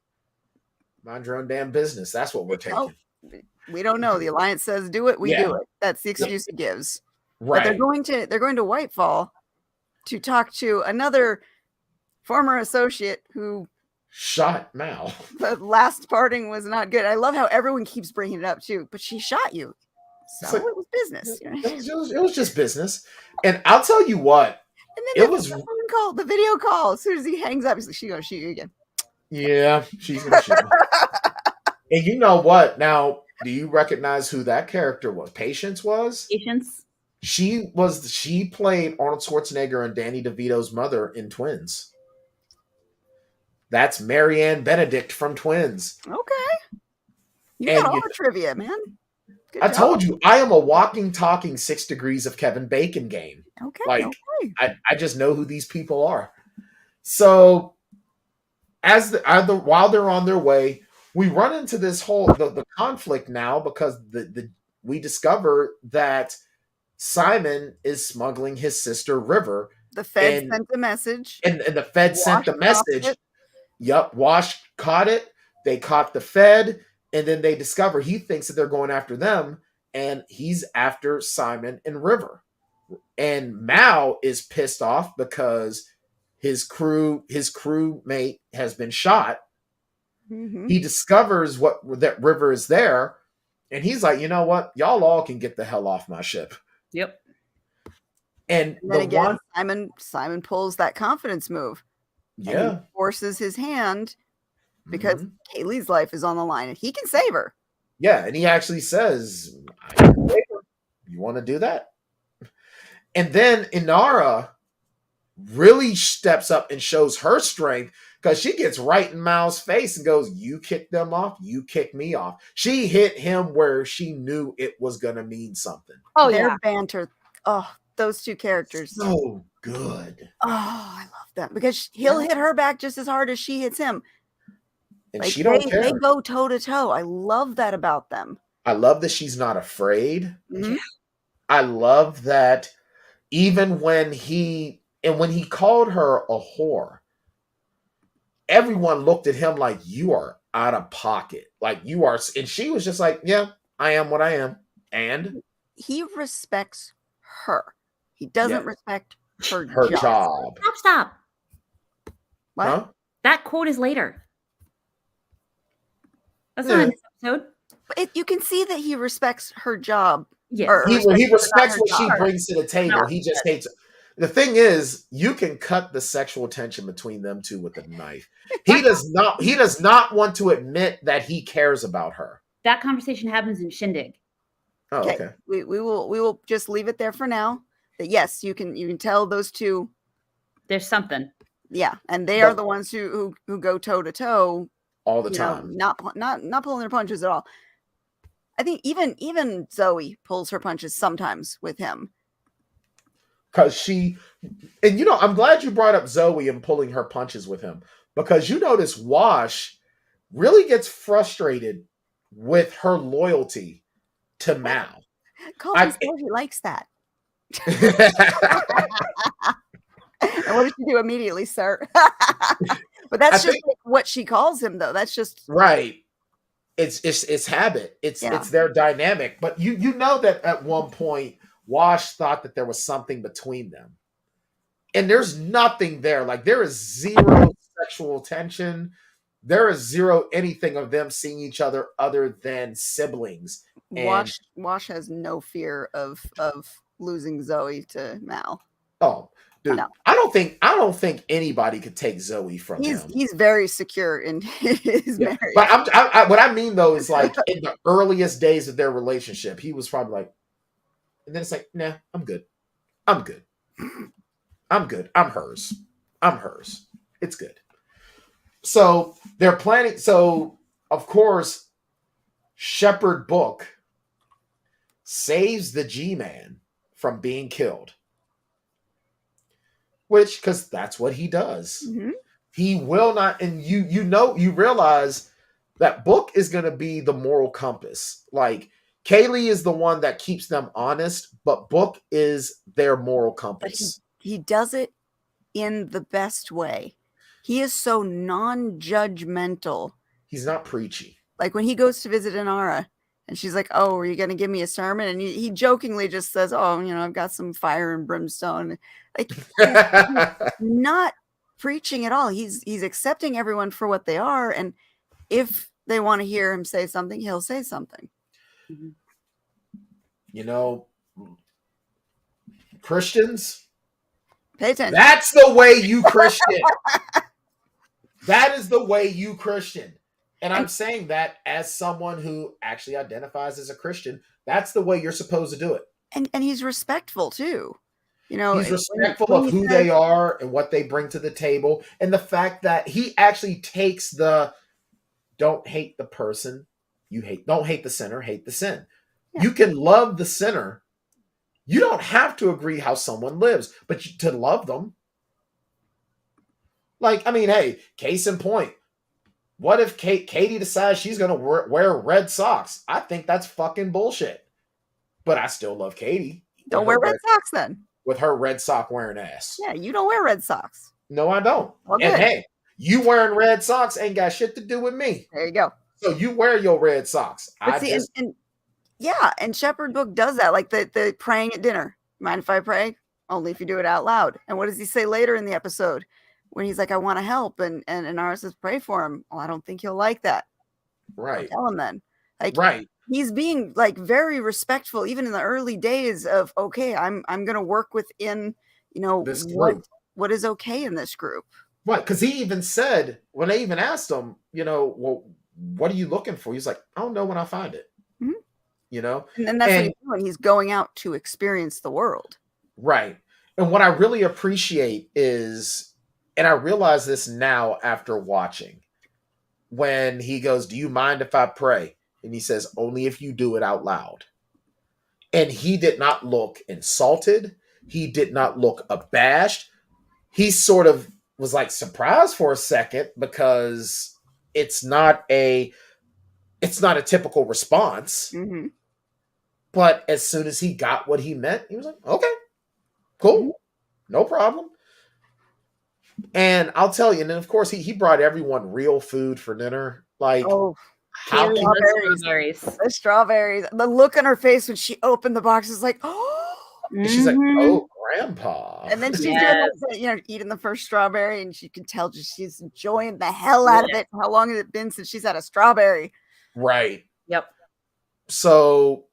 Mind your own damn business. That's what we're taking. We don't know. The Alliance says do it. We do it. That's the excuse he gives. Right. But they're going to Whitefall to talk to another former associate who shot Mal. The last parting was not good. I love how everyone keeps bringing it up too. But she shot you. So it was business. It was just business. And I'll tell you what. And then it was the phone call, the video call. As soon as he hangs up, he's like, she's going to shoot you again. Yeah, she's going to shoot me. And you know what? Now, do you recognize who that character was? Patience was? Patience. She played Arnold Schwarzenegger and Danny DeVito's mother in Twins. That's Marianne Benedict from Twins. Okay. You got all the trivia, man. I told you, I am a walking, talking 6 Degrees of Kevin Bacon game. Okay. I just know who these people are. So, while they're on their way, we run into this whole the conflict now because we discover that Simon is smuggling his sister River. The Fed sent the message, and the Fed sent the message. Yep, Wash caught it. They caught the Fed. And then they discover he thinks that they're going after them, and he's after Simon and River. And Mal is pissed off because his crewmate has been shot. Mm-hmm. He discovers that River is there, and he's like, you know what? Y'all all can get the hell off my ship. Yep. And then again, Simon pulls that confidence move. Yeah. And he forces his hand. Because Kaylee's life is on the line and he can save her. Yeah, and he actually says, I can save her. You want to do that? And then Inara really steps up and shows her strength because she gets right in Mal's face and goes, you kick them off, you kick me off. She hit him where she knew it was going to mean something. Oh, their banter. Oh, those two characters. So good. Oh, I love that. Because he'll hit her back just as hard as she hits him. And she don't care. They go toe to toe. I love that about them. I love that she's not afraid. Mm-hmm. I love that even when he called her a whore, everyone looked at him like, you are out of pocket. Like you are. And she was just like, yeah, I am what I am. And he respects her. He doesn't respect her job. Stop. What? Huh? That quote is later. That's not in this episode. But you can see that he respects her job. Yeah, he respects what she brings to the table. No, he just hates it. The thing is, you can cut the sexual tension between them two with a knife. He does not want to admit that he cares about her. That conversation happens in Shindig. Oh, okay. We will just leave it there for now. That yes, you can tell those two. There's something. Yeah, and they are the ones who go toe to toe. All the time. Not pulling their punches at all. I think even Zoe pulls her punches sometimes with him. Because I'm glad you brought up Zoe and pulling her punches with him. Because you notice Wash really gets frustrated with her loyalty to Mal. He likes that. And what did you do immediately, sir? But that's just what she calls him, though. That's just right. It's habit. It's their dynamic. But you know that at one point Wash thought that there was something between them. And there's nothing there. Like, there is zero sexual tension. There is zero anything of them seeing each other other than siblings. Wash has no fear of losing Zoe to Mal. Oh, dude, no. I don't think anybody could take Zoe from him. He's very secure in his marriage. But what I mean though is, like, in the earliest days of their relationship, he was probably like, and then it's like, nah, I'm good. I'm good. I'm good. I'm hers. I'm hers. It's good. So they're planning. So of course, Shepherd Book saves the G-Man from being killed. Which, because that's what he does. Mm-hmm. He will not, and you realize that Book is going to be the moral compass. Like, Kaylee is the one that keeps them honest, but Book is their moral compass. But he does it in the best way. He is so non-judgmental. He's not preachy. Like when he goes to visit Inara, and she's like, "Oh, are you going to give me a sermon?" And he jokingly just says, "Oh, I've got some fire and brimstone." Like, he's not preaching at all. He's accepting everyone for what they are, and if they want to hear him say something, he'll say something. Christians, pay attention. That's the way you Christian. That is the way you Christian. And I'm saying that as someone who actually identifies as a Christian. That's the way you're supposed to do it. And he's respectful too. He's respectful of who they are and what they bring to the table. And the fact that he actually takes the don't hate the person. Don't hate the sinner, hate the sin. Yeah. You can love the sinner. You don't have to agree how someone lives, but to love them. Like, I mean, hey, case in point. What if Katie decides she's going to wear red socks? I think that's fucking bullshit. But I still love Katie. Don't wear red socks then. With her red sock wearing ass. Yeah, you don't wear red socks. No, I don't. Well, and hey, you wearing red socks ain't got shit to do with me. There you go. So you wear your red socks. And Shepherd Book does that. Like the praying at dinner. Mind if I pray? Only if you do it out loud. And what does he say later in the episode? When he's like, I want to help. And Inara says, pray for him. Well, I don't think he'll like that. Right. I'll tell him then. Like, right. He's being like very respectful, even in the early days of, okay, I'm going to work within, this group. What is okay in this group. Right. Because he even said, when they even asked him, well, what are you looking for? He's like, I don't know when I find it. Mm-hmm. And that's what he's doing. He's going out to experience the world. Right. And what I really appreciate is, and I realize this now after watching, when he goes, do you mind if I pray? And he says, only if you do it out loud. And he did not look insulted. He did not look abashed. He sort of was like surprised for a second because it's not a typical response. Mm-hmm. But as soon as he got what he meant, he was like, okay, cool, no problem. And I'll tell you, and then of course he brought everyone real food for dinner. Like, the strawberries. The look on her face when she opened the box is like, oh. And she's like, oh, grandpa. And then she's eating the first strawberry, and she can tell she's enjoying the hell out of it. How long has it been since she's had a strawberry? Right. Yep. So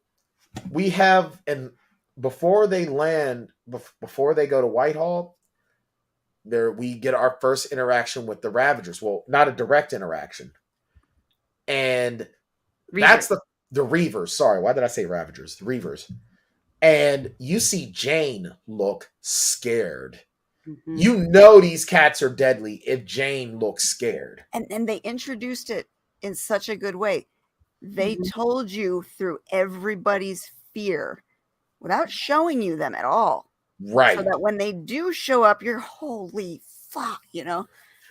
we have, and before they land, before they go to Whitehall, we get our first interaction with the Ravagers. Well, not a direct interaction. And that's the Reavers. Sorry, why did I say Ravagers? The Reavers. And you see Jane look scared. Mm-hmm. These cats are deadly if Jane looks scared. And they introduced it in such a good way. They told you through everybody's fear without showing you them at all. Right. So that when they do show up, you're holy fuck,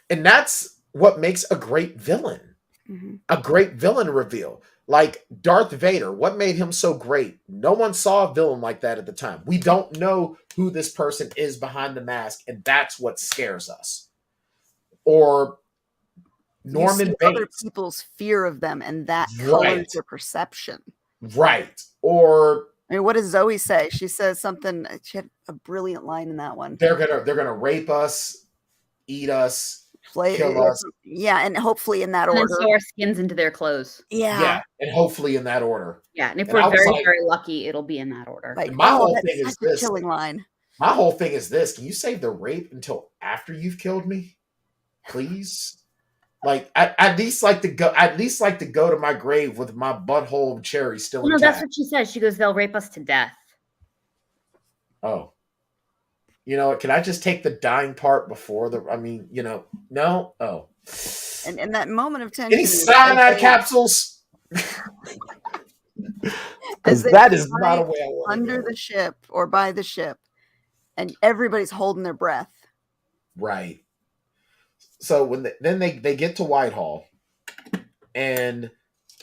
And that's what makes a great villain. Mm-hmm. A great villain reveal. Like Darth Vader, what made him so great? No one saw a villain like that at the time. We don't know who this person is behind the mask, and that's what scares us. Or Norman Bates. Other people's fear of them, and that colors your perception. Right. Or I mean, what does Zoe say? She says something. She had a brilliant line in that one. They're gonna rape us, eat us, kill us. Yeah, and hopefully in that and order. And sew our skins into their clothes. Yeah, and hopefully in that order. Yeah, and if we're very lucky, it'll be in that order. Like, my whole thing is this a chilling line. My whole thing is this: can you save the rape until after you've killed me, please? Like, I'd least like to go. I'd least like to go to my grave with my butthole of cherry still intact. No, that's what she says. She goes, "They'll rape us to death." Oh, you know what? Can I just take the dying part before the? I mean, you know, no. Oh, and that moment of tension. Any cyanide capsules? Because that is not a way I want under the ship or by the ship, and everybody's holding their breath. Right. So when they get to Whitehall, and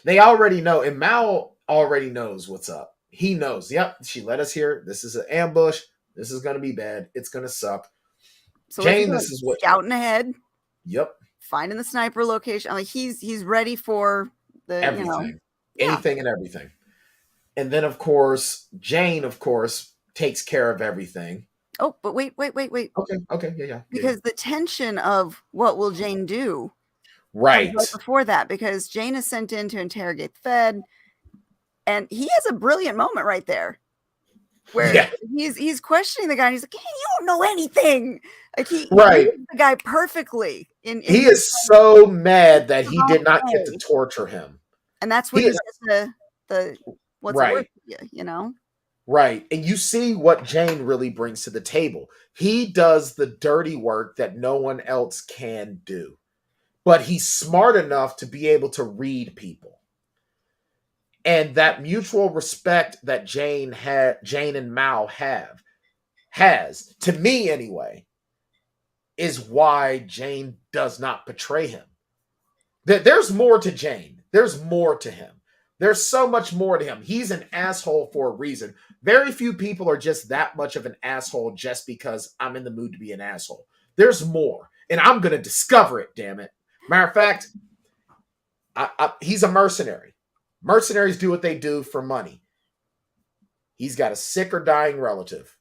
they already know, and Mal already knows what's up. He knows. Yep, she led us here. This is an ambush. This is going to be bad. It's going to suck. So Jane, this is what scouting ahead. Yep. Finding the sniper location. I mean, he's ready for the everything, anything and everything. And then of course, Jane, takes care of everything. Oh, but wait. Okay, yeah. Because the tension of what will Jane do, right before that, because Jane is sent in to interrogate the Fed, and he has a brilliant moment right there, where he's questioning the guy, and he's like, "Hey, you don't know anything." Like he reads the guy perfectly. He is so mad that he did not get to torture him, and that's when he gets the what's it worth to you know. Right. And you see what Jane really brings to the table. He does the dirty work that no one else can do. But he's smart enough to be able to read people. And that mutual respect that Jane and Mal has, to me anyway, is why Jane does not betray him. There's more to Jane. There's more to him. There's so much more to him. He's an asshole for a reason. Very few people are just that much of an asshole just because I'm in the mood to be an asshole. There's more, and I'm going to discover it, damn it. Matter of fact, he's a mercenary. Mercenaries do what they do for money. He's got a sick or dying relative.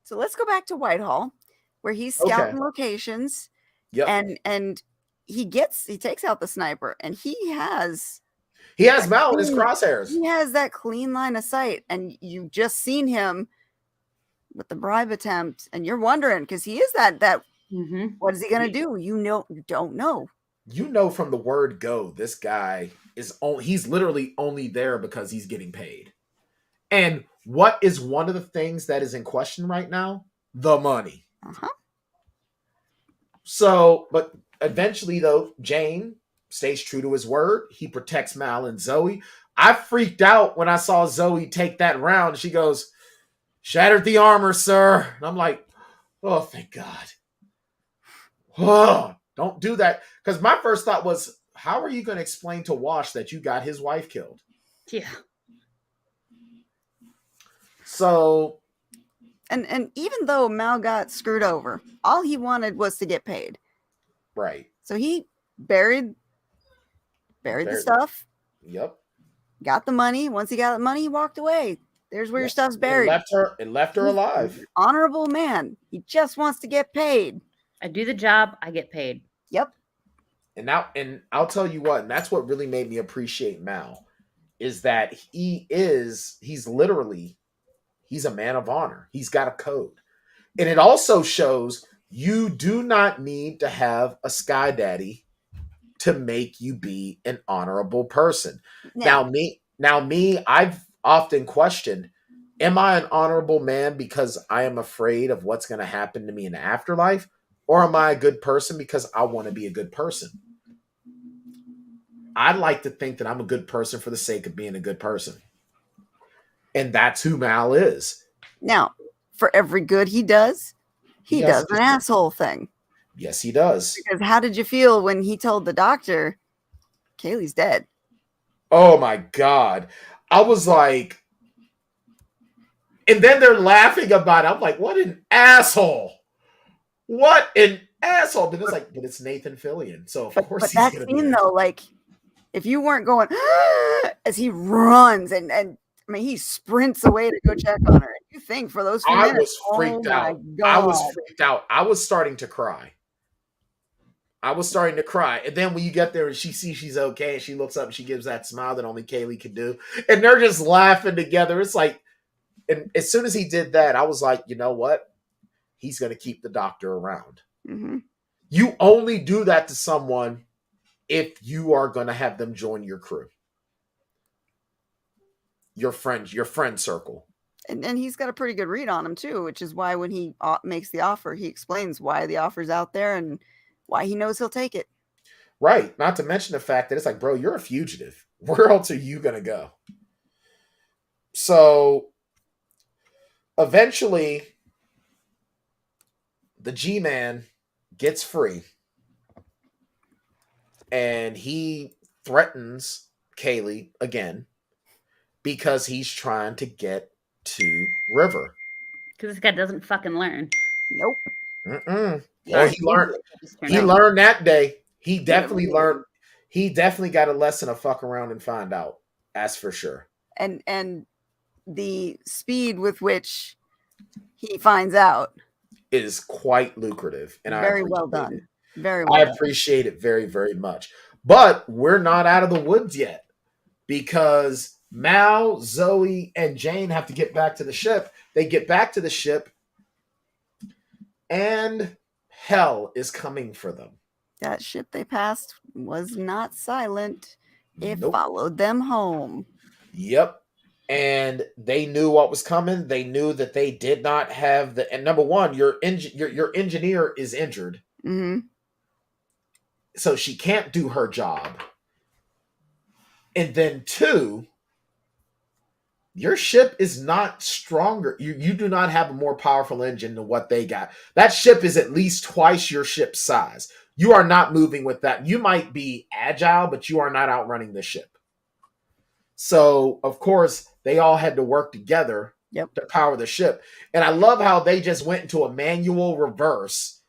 So let's go back to Whitehall, where he's scouting locations. Yep. And he takes out the sniper, and he has Mal in his crosshairs. He has that clean line of sight, and you've just seen him with the bribe attempt, and you're wondering, because he is that what is he going to do? You don't know. You know from the word go, this guy he's literally only there because he's getting paid. And what is one of the things that is in question right now? The money. Uh-huh. So, but eventually though, Jane stays true to his word. He protects Mal and Zoe. I freaked out when I saw Zoe take that round. She goes, "Shattered the armor, sir." And I'm like, oh, thank God. Oh, don't do that. Because my first thought was, how are you going to explain to Wash that you got his wife killed? Yeah. So. And even though Mal got screwed over, all he wanted was to get paid. Right. So he buried the stuff. Yep. Got the money. Once he got the money, he walked away. There's where your stuff's buried. It left her alive. Honorable man. He just wants to get paid. I do the job, I get paid. Yep. And I'll tell you what, and that's what really made me appreciate Mal, is that he's a man of honor. He's got a code. And it also shows you do not need to have a sky daddy to make you be an honorable person. Now me, I've often questioned, am I an honorable man because I am afraid of what's going to happen to me in the afterlife? Or am I a good person because I want to be a good person? I'd like to think that I'm a good person for the sake of being a good person. And that's who Mal is. Now, for every good he does an asshole thing. Yes, he does. Because how did you feel when he told the doctor, Kaylee's dead? Oh my God. I was like, and then they're laughing about it. I'm like, what an asshole. What an asshole. But it's Nathan Fillion. So of course he's going to be. Though, like, if you weren't going as he runs and I mean, he sprints away to go check on her. You think for those few minutes, was freaked out. I was freaked out. I was starting to cry. And then when you get there and she sees she's okay and she looks up and she gives that smile that only Kaylee could do. And they're just laughing together. It's like, and as soon as he did that, I was like, you know what? He's going to keep the doctor around. Mm-hmm. You only do that to someone if you are going to have them join your crew. Your friend circle. And he's got a pretty good read on him too, which is why when he makes the offer, he explains why the offer's out there and why he knows he'll take it. Right. Not to mention the fact that it's like, bro, you're a fugitive. Where else are you going to go? So eventually the G-Man gets free and he threatens Kaylee again because he's trying to get to River. Because this guy doesn't fucking learn. Nope. Well, he learned that day. He definitely learned. He definitely got a lesson to fuck around and find out. That's for sure. And the speed with which he finds out is quite lucrative. And very well done. Very well I done. appreciate it very, very much. But we're not out of the woods yet because Mal, Zoe, and Jane have to get back to the ship. They get back to the ship and hell is coming for them. That ship they passed was not silent. It followed them home. Yep. And they knew what was coming. They knew that they did not have the... And number one, your engineer is injured. Mm-hmm. So she can't do her job. And then two, your ship is not stronger. You do not have a more powerful engine than what they got. That ship is at least twice your ship's size. You are not moving with that. You might be agile, but you are not outrunning the ship. So, of course, they all had to work together to power the ship. And I love how they just went into a manual reverse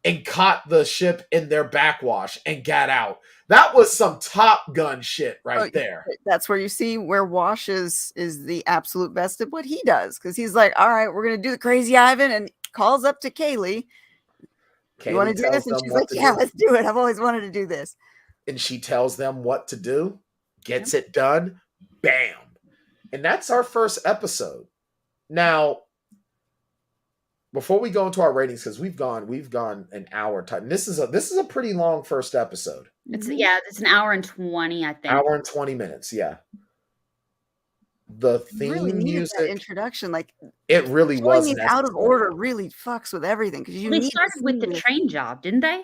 and caught the ship in their backwash and got out. That was some Top Gun shit there. That's where you see where Wash is the absolute best at what he does. Because he's like, all right, we're going to do the crazy Ivan, and calls up to Kaylee. You want to do this? And she's like, yeah, let's do it. I've always wanted to do this. And she tells them what to do, gets it done, bam. And that's our first episode. Now, before we go into our ratings, because we've gone an hour time. This is a pretty long first episode. It's an hour and 20, I think. Hour and 20 minutes, yeah. The theme really music that introduction, like it really wasn't out of order. Really fucks with everything because they started with the train job, didn't they?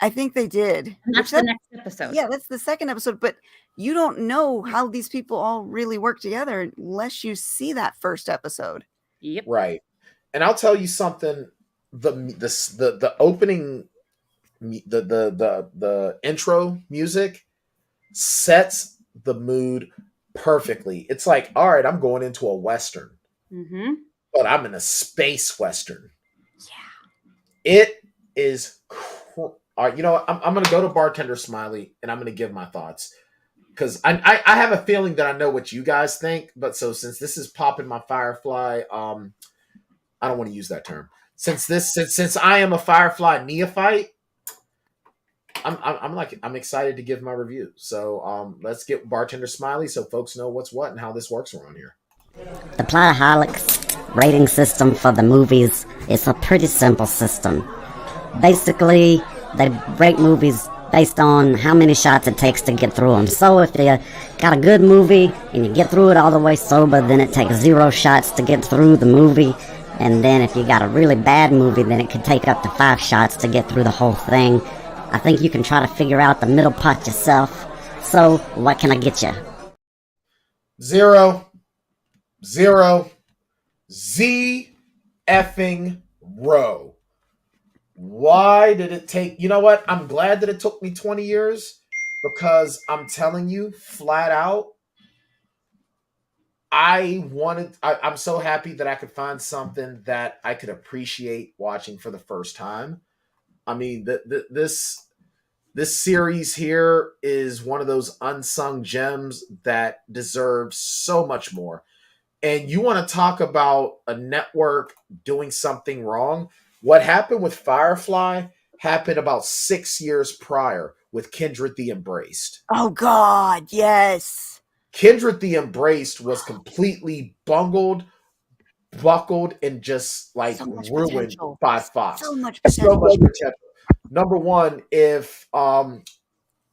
I think they did. And that's the next episode. Yeah, that's the second episode. But you don't know how these people all really work together unless you see that first episode. Yep. Right. And I'll tell you something. The opening, the intro music sets the mood perfectly. It's like, all right, I'm going into a Western, but I'm in a space Western. Yeah. It is. All right, I'm going to go to Bartender Smiley and I'm going to give my thoughts because I have a feeling that I know what you guys think. But so since this is popping my Firefly, I don't want to use that term. Since I am a Firefly neophyte, I'm excited to give my review. So let's get Bartender Smiley so folks know what's what and how this works around here. The Plotaholics rating system for the movies is a pretty simple system. Basically, they rate movies based on how many shots it takes to get through them. So if you got a good movie and you get through it all the way sober, then it takes 0 shots to get through the movie. And then if you got a really bad movie, then it could take up to 5 shots to get through the whole thing. I think you can try to figure out the middle part yourself. So, what can I get you? 0, 0, Z effing row. Why did it take... You know what? I'm glad that it took me 20 years because I'm telling you, flat out, I'm so happy that I could find something that I could appreciate watching for the first time. I mean, This series here is one of those unsung gems that deserves so much more. And you want to talk about a network doing something wrong? What happened with Firefly happened about 6 years prior with Kindred the Embraced. Oh God, yes. Kindred the Embraced was completely bungled, buckled, and just like So much ruined potential. by Fox. So much So potential. much potential. Number one, if Mark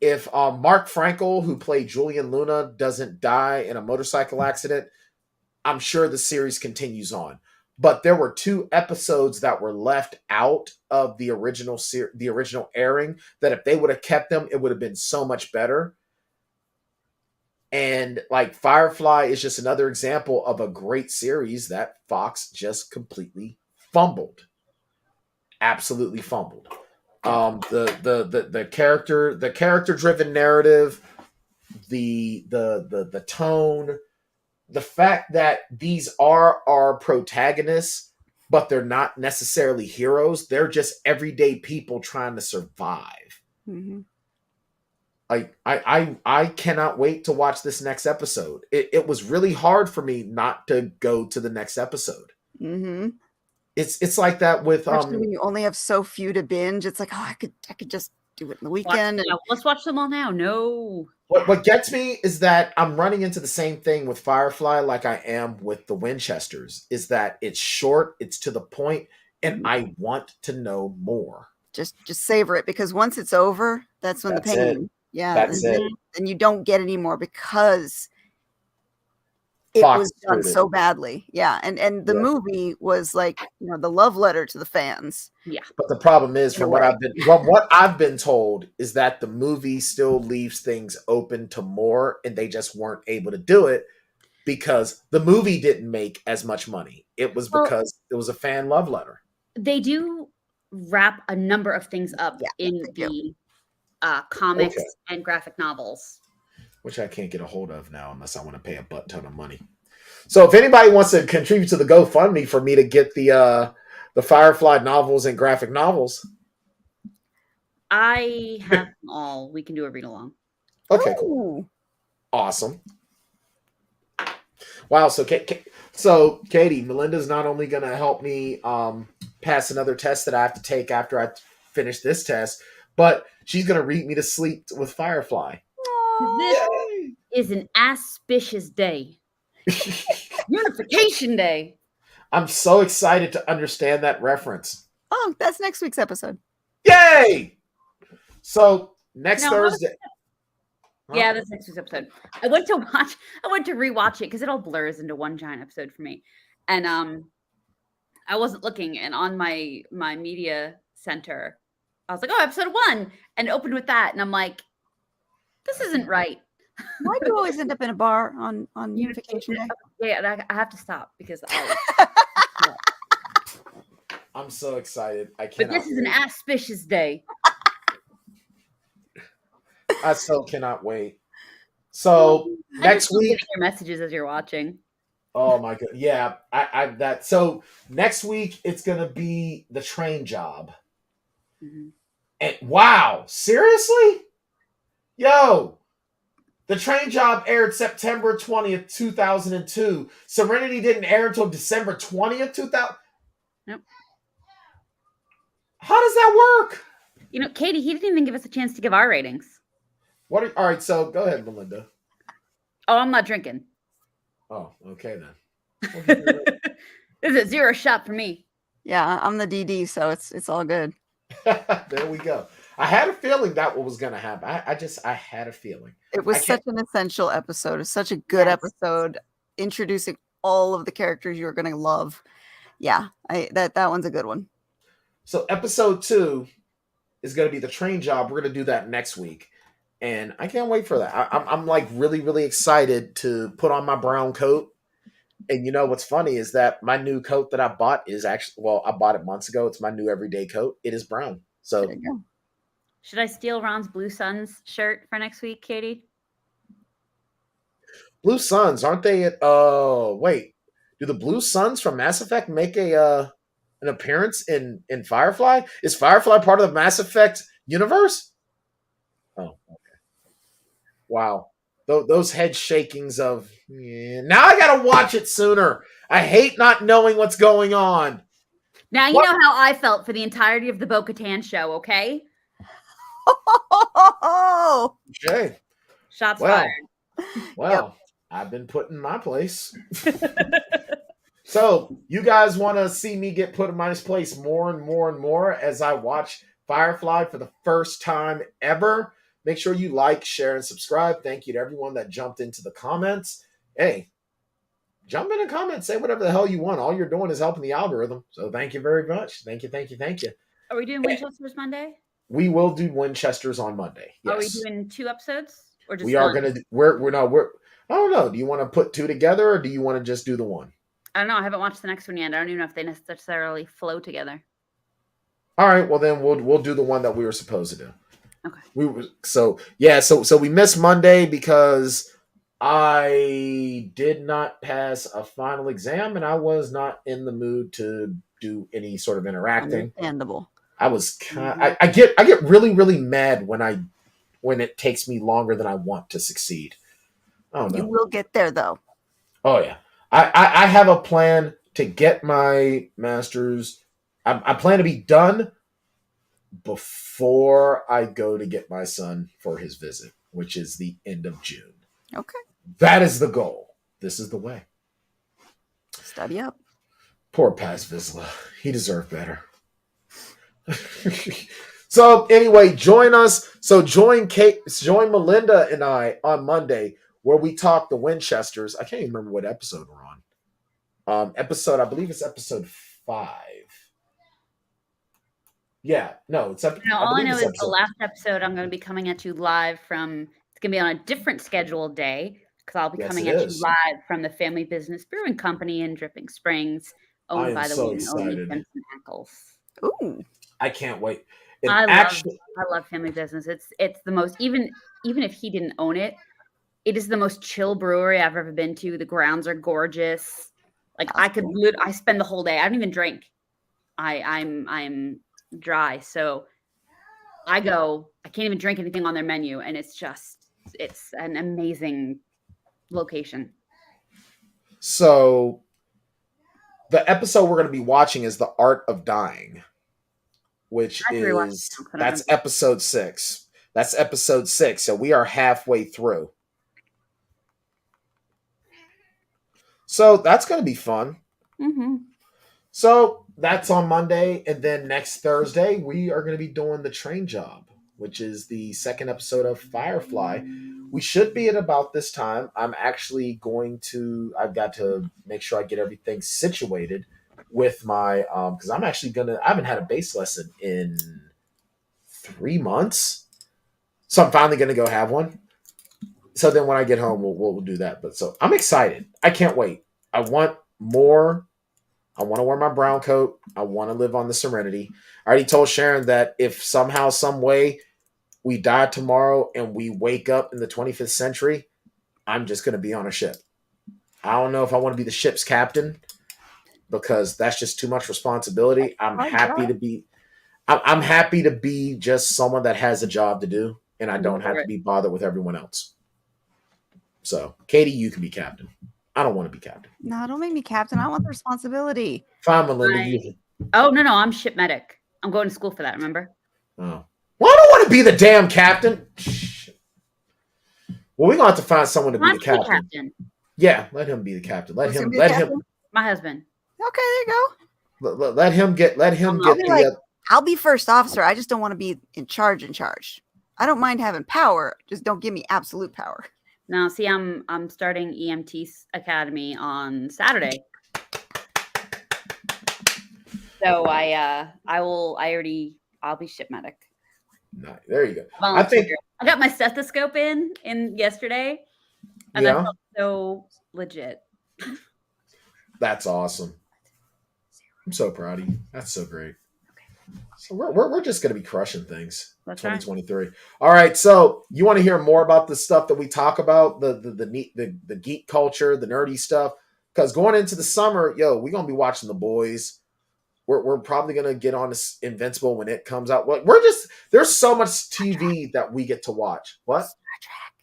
Frankel, who played Julian Luna, doesn't die in a motorcycle accident, I'm sure the series continues on. But there were 2 episodes that were left out of the original airing that if they would have kept them, it would have been so much better. And like Firefly is just another example of a great series that Fox just completely fumbled. Absolutely fumbled. The character driven narrative, the tone, the fact that these are our protagonists, but they're not necessarily heroes. They're just everyday people trying to survive. Mm-hmm. Like I cannot wait to watch this next episode. It was really hard for me not to go to the next episode. Mm-hmm. It's like that with Especially when you only have so few to binge. It's like, oh, I could just do it in the weekend. Let's watch them all now. No. What gets me is that I'm running into the same thing with Firefly like I am with the Winchesters, is that it's short, it's to the point, and I want to know more. Just savor it, because once it's over, that's when the pain. Yeah, that's it. And you don't get any more because it Fox was done so badly. Yeah, and the movie was like, the love letter to the fans. Yeah. But the problem is, from what I've been told, is that the movie still leaves things open to more, and they just weren't able to do it because the movie didn't make as much money. It was because it was a fan love letter. They do wrap a number of things up in the comics and graphic novels, which I can't get a hold of now unless I want to pay a butt ton of money. So if anybody wants to contribute to the GoFundMe for me to get the Firefly novels and graphic novels, I have them all. We can do a read along. Okay, cool. Awesome. Wow. So Katie, Melinda's not only going to help me pass another test that I have to take after I finish this test, but she's going to read me to sleep with Firefly. This is an auspicious day. Unification Day. I'm so excited to understand that reference. Oh, that's next week's episode. Yay! So next Thursday. Yeah, that's next week's episode. I went to rewatch it because it all blurs into one giant episode for me. And I wasn't looking, and on my media center, I was like, oh, episode 1, and opened with that, and I'm like, this isn't right. Why do you always end up in a bar on Unification Day? Yeah, I have to stop because I'm so excited. I can't. But this is an auspicious day. I still cannot wait. So next week, getting your messages as you're watching. Oh my god! Yeah, So next week it's gonna be The Train Job. Mm-hmm. And wow, seriously? Yo, The Train Job aired September 20th, 2002. Serenity didn't air until December 20th, 2000. Nope. How does that work? Katie, he didn't even give us a chance to give our ratings. All right, so go ahead, Melinda. Oh, I'm not drinking. Oh, okay then. This is a 0 shot for me. Yeah, I'm the DD, so it's all good. There we go. I had a feeling that what was going to happen. I had a feeling. It was such an essential episode. It's such a good episode, introducing all of the characters you're going to love. Yeah, that one's a good one. So episode 2 is going to be The Train Job. We're going to do that next week. And I can't wait for that. I'm like really, really excited to put on my brown coat. And what's funny is that my new coat that I bought is actually, I bought it months ago. It's my new everyday coat. It is brown. So should I steal Ron's Blue Suns shirt for next week, Katie? Blue Suns, aren't they at wait. Do the Blue Suns from Mass Effect make an appearance in Firefly? Is Firefly part of the Mass Effect universe? Oh, okay. Wow. Those head shakings of, now I gotta watch it sooner. I hate not knowing what's going on. Now you know how I felt for the entirety of the Bo-Katan show, okay? Okay. Shots fired. Well, I've been put in my place. So, you guys want to see me get put in my place more and more and more as I watch Firefly for the first time ever? Make sure you like, share, and subscribe. Thank you to everyone that jumped into the comments. Hey, jump in the comments. Say whatever the hell you want. All you're doing is helping the algorithm. So thank you very much. Thank you. Are we doing Winchester's Monday? We will do Winchester's on Monday. Yes. Are we doing 2 episodes? Or just we are going to, we're I don't know. Do you want to put 2 together or do you want to just do the one? I don't know. I haven't watched the next one yet. I don't even know if they necessarily flow together. All right. Well, then we'll do the one that we were supposed to do. Okay. So we missed Monday because I did not pass a final exam and I was not in the mood to do any sort of interacting. Understandable. I was I get really, really mad when it takes me longer than I want to succeed. I don't know. You will get there though. Oh yeah. I have a plan to get my master's. I plan to be done before I go to get my son for his visit, which is the end of June. Okay. That is the goal. This is the way. Study up. Poor Paz Vizsla. He deserved better. So anyway, join us. So join Melinda and I on Monday where we talk the Winchesters. I can't even remember what episode we're on. I believe it's episode 5. Yeah, no, it's episode. All I know is the last episode I'm going to be coming at you live from. It's going to be on a different scheduled day because I'll be coming at you live from the Family Business Brewing Company in Dripping Springs, owned by the one and only Jensen Ackles. Ooh, I can't wait. I love Family Business. It's the most even if he didn't own it, it is the most chill brewery I've ever been to. The grounds are gorgeous. Like I spend the whole day. I don't even drink. I'm dry, so I can't even drink anything on their menu, and it's an amazing location. So the episode we're going to be watching is The Art of Dying, which that's episode 6. That's episode 6, so we are halfway through. So that's going to be fun. Mm-hmm. So that's on Monday, and then next Thursday we are going to be doing The Train Job, which is the 2nd episode of Firefly. We should be at about this time. I've got to make sure I get everything situated with my, because I haven't had a bass lesson in 3 months. So I'm finally going to go have one. So then when I get home, we'll do that. But so I'm excited. I can't wait. I want more. I want to wear my brown coat. I want to live on the Serenity. I already told Sharon that if somehow, some way we die tomorrow and we wake up in the 25th century, I'm just going to be on a ship. I don't know if I want to be the ship's captain because that's just too much responsibility. I'm happy to be just someone that has a job to do and I don't have to be bothered with everyone else. So, Katie, you can be captain. I don't want to be captain. No, don't make me captain. I want the responsibility. Fine, Melinda. Oh, no. I'm ship medic. I'm going to school for that, remember? Oh. Well, I don't want to be the damn captain. Well, we're going to have to find someone to be the captain. Yeah, let him be the captain. Let him. My husband. Okay, there you go. Let him get I'll be first officer. I just don't want to be in charge. I don't mind having power. Just don't give me absolute power. Now, see, I'm starting EMT Academy on Saturday. So I'll be ship medic. Nice. There you go. Volunteer. I got my stethoscope in yesterday, and I felt so legit. That's awesome. I'm so proud of you. That's so great. So we're just going to be crushing things. That's 2023. Right. All right. So you want to hear more about the stuff that we talk about, the geek culture, the nerdy stuff? Because going into the summer, we're going to be watching The Boys. we're probably gonna get on this Invincible when it comes out. There's so much TV that we get to watch. What? Star Trek.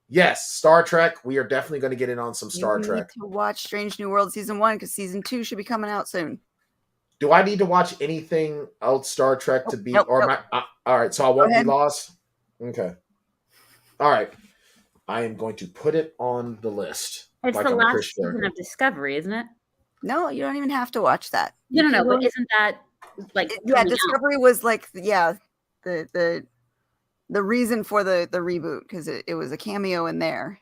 Yes, Star Trek. We are definitely going to get in on some Star Trek. You need to watch Strange New World season 1 because season 2 should be coming out soon. Do I need to watch anything else Star Trek to be? Nope. All right, so I won't be lost. Okay. All right. I am going to put it on the list. It's the last season of Discovery, isn't it? No, you don't even have to watch that. No. But isn't that like Discovery was like the reason for the reboot because it was a cameo in there.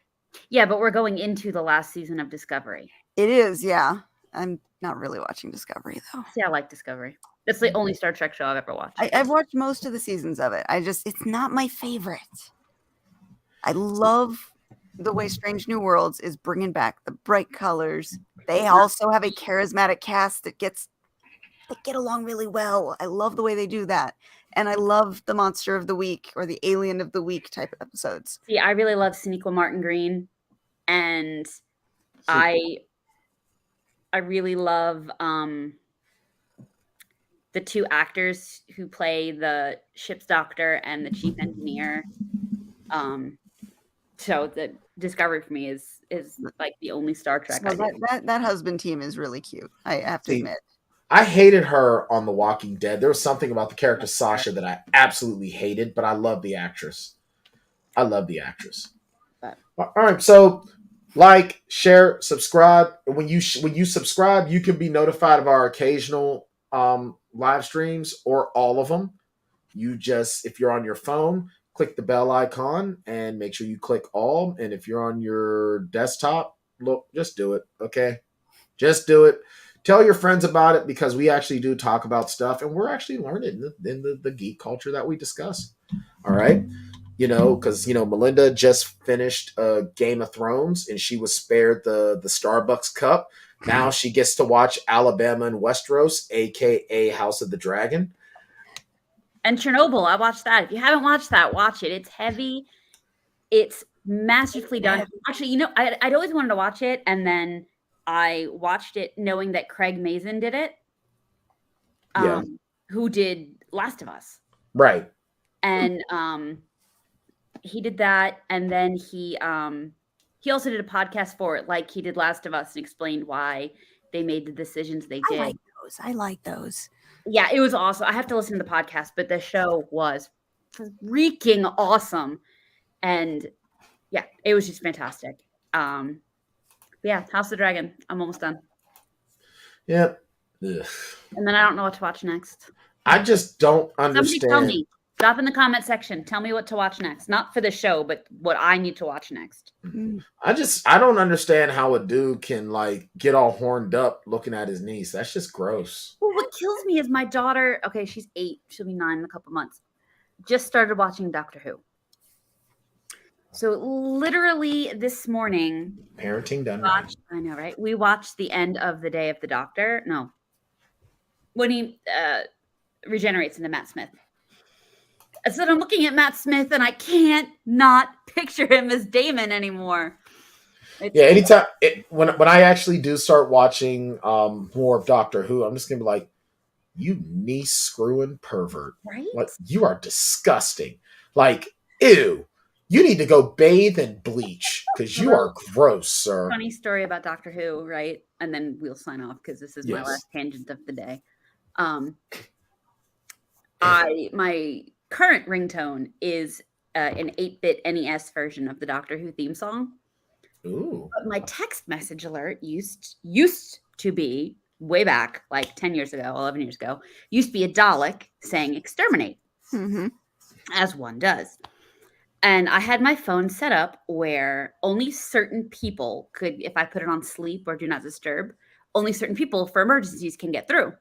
Yeah, but we're going into the last season of Discovery. It is, yeah. I'm not really watching Discovery though. See, I like Discovery. It's the only Star Trek show I've ever watched. I've watched most of the seasons of it. It's not my favorite. I love the way Strange New Worlds is bringing back the bright colors. They also have a charismatic cast that get along really well. I love the way they do that. And I love the Monster of the Week or the Alien of the Week type of episodes. See, I really love Sonequa Martin Green. And I really love the two actors who play the ship's doctor and the chief engineer. So the Discovery for me is like the only Star Trek. So that husband team is really cute. I have to admit. I hated her on The Walking Dead. There was something about the character Sasha that I absolutely hated, but I love the actress. All right, so like, share, subscribe. When you subscribe, you can be notified of our occasional live streams or all of them. If you're on your phone, click the bell icon and make sure you click all. And if you're on your desktop, just do it. Okay. Just do it. Tell your friends about it because we actually do talk about stuff and we're actually learning in the geek culture that we discuss. All right. Because, Melinda just finished Game of Thrones and she was spared the Starbucks cup. Now she gets to watch Alabama and Westeros, a.k.a. House of the Dragon. And Chernobyl, I watched that. If you haven't watched that, watch it. It's heavy. It's masterfully done. Actually, I'd always wanted to watch it, and then I watched it knowing that Craig Mazin did it, who did Last of Us. Right. And he did that, and then he also did a podcast for it, like he did Last of Us, and explained why they made the decisions they did. I like those. Yeah, it was awesome. I have to listen to the podcast, but the show was freaking awesome. And yeah, it was just fantastic. Yeah, House of the Dragon. I'm almost done. Yep. And then I don't know what to watch next. I just don't understand. Somebody tell me. Drop in the comment section. Tell me what to watch next. Not for the show, but what I need to watch next. I don't understand how a dude can get all horned up looking at his niece. That's just gross. Well, what kills me is my daughter. Okay, she's 8. She'll be 9 in a couple months. Just started watching Doctor Who. So literally this morning, parenting done right. I know, right? We watched the end of The Day of the Doctor. No, when he regenerates into Matt Smith. I said, I'm looking at Matt Smith and I can't not picture him as Damon anymore. Anytime when I actually do start watching more of Doctor Who, I'm just gonna be like, you niece screwing pervert. Right? Like, you are disgusting. Like, ew. You need to go bathe and bleach because you are gross, sir. Funny story about Doctor Who, right? And then we'll sign off because this is my last tangent of the day. My current ringtone is an 8-bit NES version of the Doctor Who theme song. Ooh. But my text message alert used to be way back, like 10 years ago, 11 years ago, used to be a Dalek saying exterminate, as one does. And I had my phone set up where only certain people could, if I put it on sleep or do not disturb, only certain people for emergencies can get through.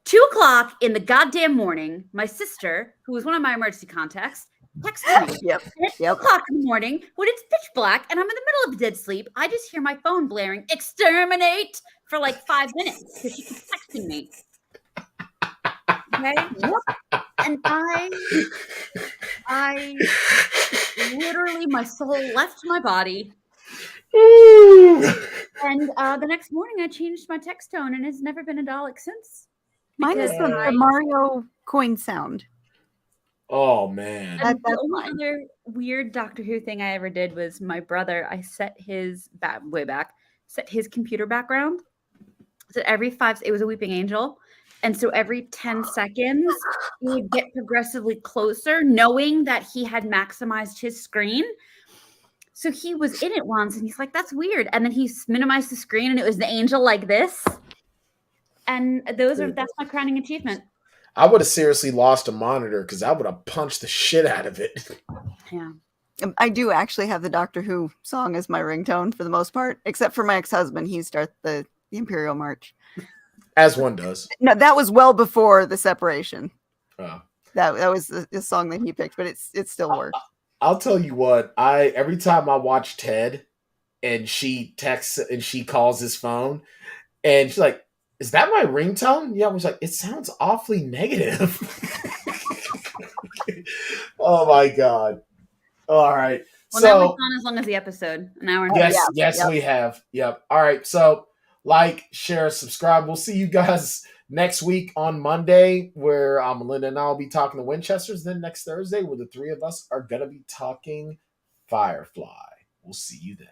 2:00 in the goddamn morning, my sister, who was one of my emergency contacts, texted me. Yep. At 2:00 in the morning, when it's pitch black and I'm in the middle of dead sleep, I just hear my phone blaring, exterminate, for like 5 minutes because she keeps texting me. Okay? And I literally, my soul left my body. And the next morning I changed my text tone and it's never been a Dalek since. Mine is the Mario coin sound. Oh man! The only other weird Doctor Who thing I ever did was my brother. I set his set his computer background. So every 5, it was a weeping angel, and so every 10 seconds he would get progressively closer, knowing that he had maximized his screen. So he was in it once, and he's like, "That's weird," and then he minimized the screen, and it was the angel like this. And that's my crowning achievement. I would have seriously lost a monitor because I would have punched the shit out of it. Yeah. I do actually have the Doctor Who song as my ringtone for the most part, except for my ex-husband. He starts the Imperial March. As one does. No, that was well before the separation. Oh. That was the song that he picked, but it still works. I'll tell you what, every time I watch Ted and she texts and she calls his phone and she's like, "Is that my ringtone?" Yeah, I was like, "It sounds awfully negative." Oh my God. All right. Well, now we've gone as long as the episode. An hour and Yes, we have. Yep. All right. So like, share, subscribe. We'll see you guys next week on Monday, where Melinda and I will be talking to Winchesters. Then next Thursday, where the three of us are going to be talking Firefly. We'll see you then.